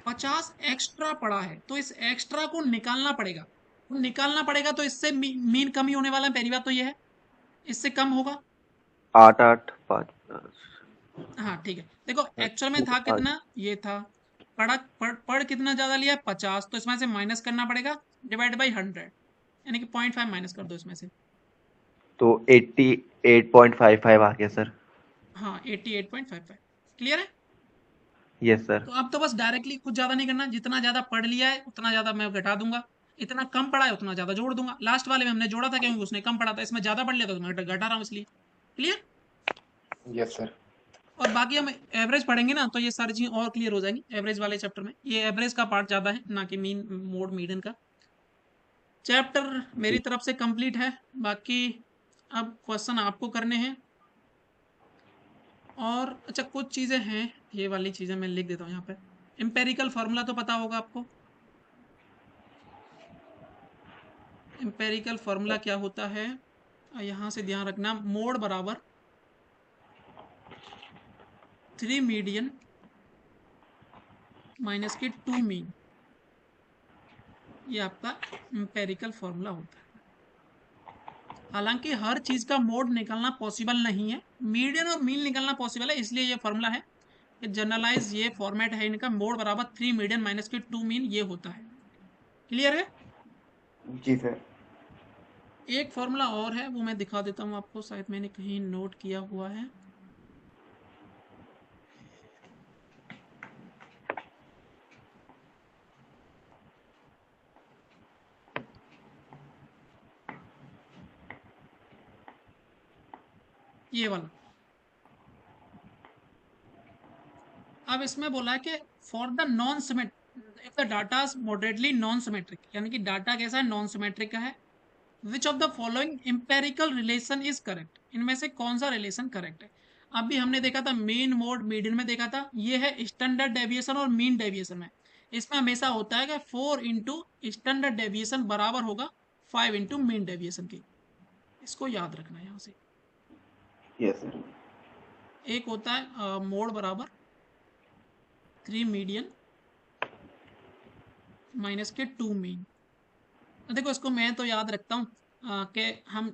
50 एक्स्ट्रा पड़ा है, तो इस एक्स्ट्रा को निकालना पड़ेगा, तो इससे मीन कम ही होने वाला है, पहली बात तो ये है, इससे कम होगा। 8 8 5। हाँ ठीक है, देखो एक्चुअल में था कितना, ये था, पढ़ कितना ज्यादा लिया है? 50, तो इसमें से माइनस करना पड़ेगा, डिवाइड बाई 100, यानी कि 0.5 माइनस कर दो इसमें से, तो 88.55 आ गया सर। हाँ 88.55। क्लियर है? Yes sir. तो अब तो बस डायरेक्टली कुछ ज्यादा नहीं करना, जितना ज्यादा पढ़ लिया है उतना ज्यादा मैं घटा दूंगा, इतना कम पढ़ा है उतना ज्यादा जोड़ दूंगा। लास्ट वाले में हमने जोड़ा था क्योंकि उसने कम पढ़ा था, इसमें ज्यादा पढ़ लिया तो मैं घटा रहा हूँ इसलिए। क्लियर? Yes sir. और बाकी हम एवरेज पढ़ेंगे ना तो ये सारी चीजें और क्लियर हो जाएंगी एवरेज वाले चैप्टर में। ये एवरेज का पार्ट ज्यादा है ना कि मीन मोड मीडियन का। चैप्टर मेरी तरफ से कंप्लीट है। बाकी अब क्वेश्चन आपको करने हैं। और अच्छा कुछ चीजें हैं, ये वाली चीजें मैं लिख देता हूँ यहाँ पे। एम्पेरिकल फार्मूला तो पता होगा आपको। एम्पेरिकल फार्मूला क्या होता है, यहाँ से ध्यान रखना, मोड बराबर 3 मीडियन माइनस के 2 मीन, ये आपका एम्पेरिकल फार्मूला होता है। हालांकि हर चीज का मोड निकालना पॉसिबल नहीं है, मीडियन और मीन निकालना पॉसिबल है, इसलिए ये फार्मूला है। जनरलाइज ये फॉर्मेट है इनका, मोड बराबर 3 मीडियन माइनस के 2 मीन, ये होता है। क्लियर है? जी सर। एक फॉर्मूला और है वो मैं दिखा देता हूँ आपको, शायद मैंने कहीं नोट किया हुआ है। ये वाला। अब इसमें बोला है कि for the non symmetric, if the data is moderately non symmetric, यानी कि डाटा कैसा है, नॉन सिमेट्रिक का है। विच of the following empirical relation is correct, इनमें से कौन सा रिलेशन करेक्ट है। अभी हमने देखा था मेन मोड मीडियन में देखा था, ये है स्टैंडर्ड डेविएशन और मीन डेविएशन में। इसमें हमेशा होता है कि 4 इंटू स्टैंडर्ड डेविएशन बराबर होगा 5 इंटू मीन डेविएशन की। इसको याद रखना है यहाँ से। Yes sir. एक होता है मोड बराबर 3 मीडियन माइनस के 2 मीन। देखो इसको मैं तो याद रखता हूँ कि हम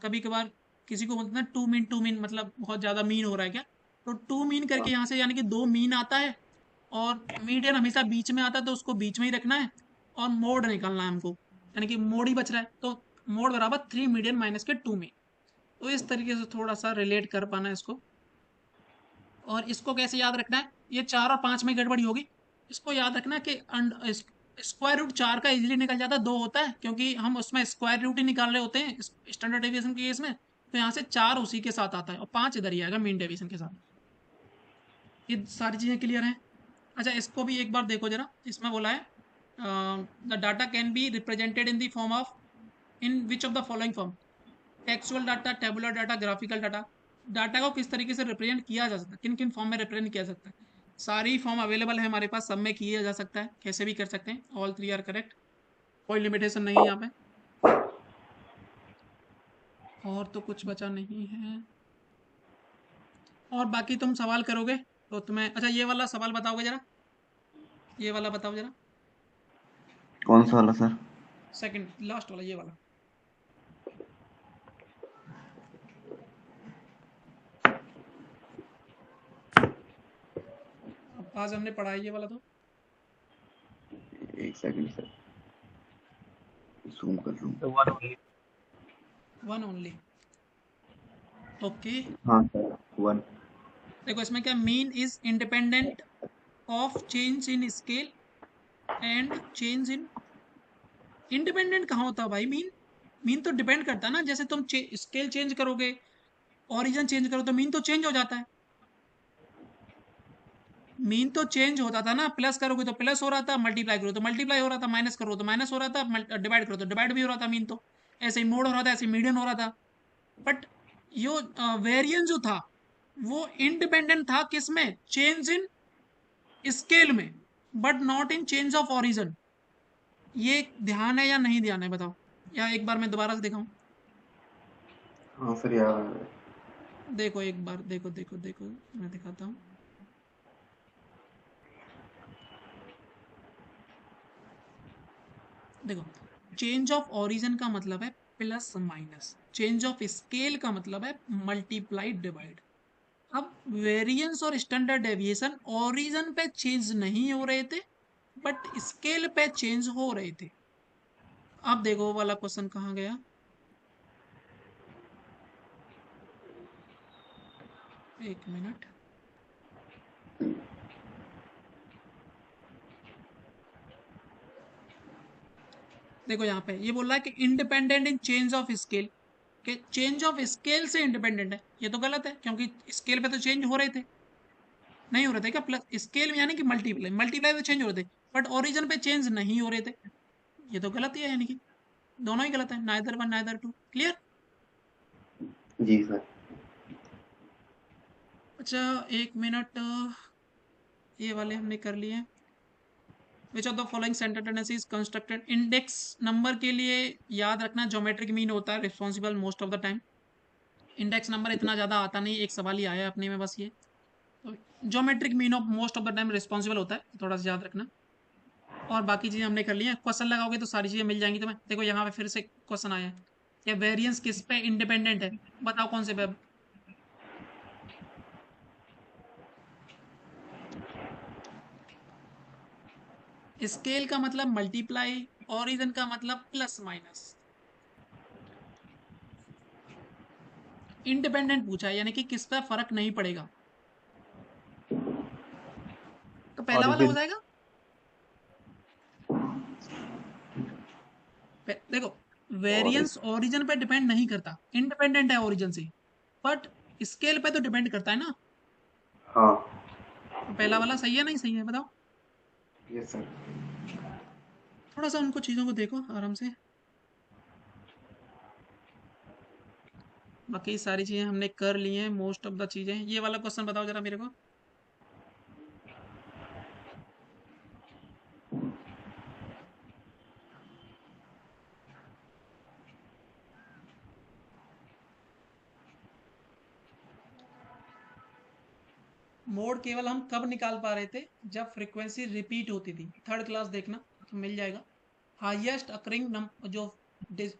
कभी कभार किसी को बोलते हैं 2 मीन मतलब बहुत ज़्यादा मीन हो रहा है क्या, तो 2 मीन करके यहाँ से यानी कि 2 मीन आता है, और मीडियन हमेशा बीच में आता है तो उसको बीच में ही रखना है, और मोड निकालना है हमको, यानी कि मोड ही बच रहा है, तो मोड बराबर 3 मीडियन माइनस के 2 मीन। तो इस तरीके से थोड़ा सा रिलेट कर पाना है इसको। और इसको कैसे याद रखना है, ये 4 और 5 में गड़बड़ी होगी। इसको याद रखना कि स्क्वायर रूट 4 का इजीली निकल जाता है, 2 होता है, क्योंकि हम उसमें स्क्वायर रूट ही निकाल रहे होते हैं स्टैंडर्ड डेविएशन के केस में। तो यहाँ से 4 उसी के साथ आता है और 5 इधर ही आएगा मीन डेविएशन के साथ। ये सारी चीजें क्लियर हैं? अच्छा इसको भी एक बार देखो जरा, इसमें बोला है the data can be represented in the form of, in which of the following form, textual data, tabular data, graphical data. Data को किस तरीके से रिप्रेजेंट किया जा सकता है, किन किन फॉर्म में रिप्रेजेंट किया जा सकता है। सारी फॉर्म अवेलेबल है हमारे पास, सब में किया जा सकता है, कैसे भी कर सकते हैं, ऑल 3 आर करेक्ट, कोई लिमिटेशन नहीं है यहाँ पे। और तो कुछ बचा नहीं है। और बाकी तुम सवाल करोगे तो तुम्हें, अच्छा ये वाला सवाल बताओगे जरा, ये वाला बताओ जरा, कौन सा वाला सर? सेकंड लास्ट वाला, ये वाला। अब आज हमने पढ़ा है ये वाला, तो एक सेकंड सर, जूम कर लूँ। तो वन ओनली। 1 ओनली। ओके हाँ सर, 1। देखो इसमें क्या, mean is independent of change in scale and change in, independent कहाँ होता है भाई मीन, मीन तो डिपेंड करता है ना, जैसे तुम स्केल चेंज करोगे, ओरिजिन चेंज करो तो मीन तो चेंज हो जाता है। मीन तो चेंज होता था ना, प्लस करोगे तो प्लस हो रहा था, मल्टीप्लाई करो तो मल्टीप्लाई हो रहा था, माइनस करो तो माइनस हो रहा था, डिवाइड करो तो डिवाइड भी हो रहा था मीन तो। ऐसे ही मोड हो रहा था, ऐसे मीडियन हो रहा था। बट यो वेरिएंस जो था वो इंडिपेंडेंट था किसमें, चेंज इन स्केल में, but not in change of origin. ये ध्यान है या नहीं ध्यान है बताओ, या एक बार मैं दोबारा से दिखाऊं। हाँ सर, यार। देखो एक बार, देखो देखो देखो मैं दिखाता हूँ। देखो चेंज ऑफ ओरिजिन का मतलब है plus minus, change of scale का मतलब है मल्टीप्लाई डिवाइड। अब वेरिएंस और स्टैंडर्ड डेविएशन ओरिजिन पे चेंज नहीं हो रहे थे, बट स्केल पे चेंज हो रहे थे। अब देखो वो वाला क्वेश्चन कहाँ गया, एक मिनट, देखो यहाँ पे ये बोल रहा है कि independent in change of scale, कि चेंज ऑफ स्केल से इंडिपेंडेंट है। ये तो गलत है क्योंकि स्केल पे तो चेंज हो रहे थे, नहीं हो रहे थे क्या? प्लस स्केल में यानी कि मल्टीप्लाई, मल्टीप्लाई तो चेंज हो रहे थे, बट ओरिजिन पे चेंज नहीं हो रहे थे। ये तो गलत ही है, यानी कि दोनों ही गलत है, neither one neither two. Clear? जी सर। अच्छा एक मिनट, ये वाले हमने कर लिए। Which of the following sentences is constructed? Index number के लिए याद रखना ज्योमेट्रिक मीन होता है responsible most of the time. Index number इतना ज़्यादा आता नहीं, एक सवाल ही आया अपने में बस ये। तो geometric mean of most of the time responsible होता है, थोड़ा सा याद रखना। और बाकी चीज़ें हमने कर ली हैं। क्वेश्चन लगाओगे तो सारी चीज़ें मिल जाएंगी तुम्हें। देखो यहाँ पे फिर से क्वेश्चन आया है कि वेरिएंस किस पे इंडिपेंडेंट है, बताओ कौन से पे? स्केल का मतलब मल्टीप्लाई, ओरिजिन का मतलब प्लस माइनस। इंडिपेंडेंट पूछा है यानी कि किस पे फर्क नहीं पड़ेगा, तो पहला वाला हो ऑरिजिन। जाएगा। देखो वेरिएंस ओरिजिन पे डिपेंड नहीं करता, इंडिपेंडेंट है ओरिजिन से, बट स्केल पे तो डिपेंड करता है ना। हाँ। तो पहला वाला सही है नहीं सही है, बताओ। Yes sir. थोड़ा सा उनको चीज़ों को देखो आराम से। बाकी सारी चीज़ें हमने कर ली हैं, मोस्ट ऑफ द चीज़ें। ये वाला क्वेश्चन बताओ जरा मेरे को। मोड केवल हम कब निकाल पा रहे थे? जब फ्रीक्वेंसी रिपीट होती थी। थर्ड क्लास देखना तो मिल जाएगा। हाईएस्ट अकरिंग जो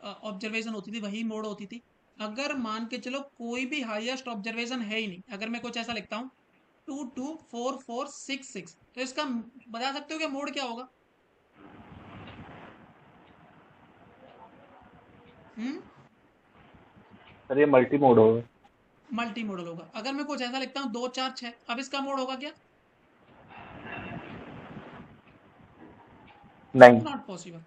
ऑब्जर्वेशन होती थी वही मोड होती थी। अगर मान के चलो कोई भी हाईएस्ट ऑब्जर्वेशन है ही नहीं, अगर मैं कुछ ऐसा लिखता हूँ 224466, तो इसका बता सकते हो क्या मोड क्या होगा? सर ये मल्टी मोड होगा। मल्टी मोडल होगा। अगर मैं कुछ ऐसा लिखता हूँ 246, अब इसका मोड होगा क्या? नहीं। Not possible.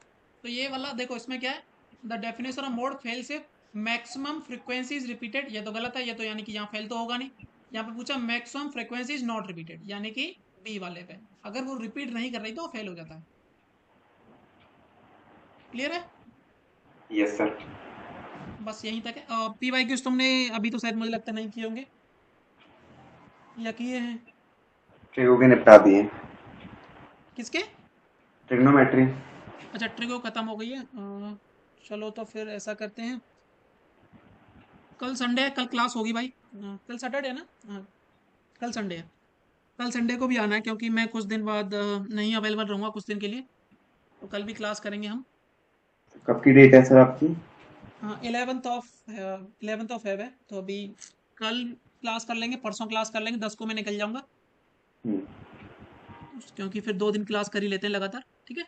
तो ये वाला देखो, इसमें क्या है? The definition of mode fail से मैक्सिमम फ्रीक्वेंसी इज रिपीटेड, ये तो गलत है, ये तो यानी कि यहाँ फेल तो होगा नहीं। यहाँ पे पूछा maximum frequency is not repeated, यानी कि बी वाले पे अगर वो रिपीट नहीं कर रही तो फेल हो जाता है। क्लियर है? Yes sir. बस यहीं तक है। पी वाई क्यूज तुमने अभी तो शायद मुझे लगता नहीं किए होंगे, या किए हैं? ट्रिगो के निपटा दिए। किसके? ट्रिग्नोमेट्री। अच्छा ट्रिगो खत्म हो गई है। चलो तो फिर ऐसा करते हैं, कल संडे है, कल क्लास होगी भाई। कल सैटरडे है ना? हाँ, कल संडे है। कल संडे को भी आना है क्योंकि मैं कुछ दिन बाद नहीं अवेलेबल रहूँगा कुछ दिन के लिए, तो कल भी क्लास करेंगे हम। कब की डेट है सर आपकी? हाँ 11th ऑफ है, तो अभी कल क्लास कर लेंगे, परसों क्लास कर लेंगे, 10 को मैं निकल जाऊँगा, हम्म। क्योंकि फिर 2 दिन क्लास कर ही लेते हैं लगातार। ठीक है?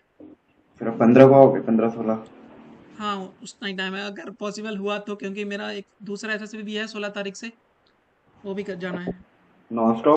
फिर आप 15 को आओगे, 15-16? हाँ उतना ही टाइम है अगर पॉसिबल हुआ तो, क्योंकि मेरा एक दूसरा एसएसबी भी है 16 तारीख से, वो भी कर जाना है। Non stop?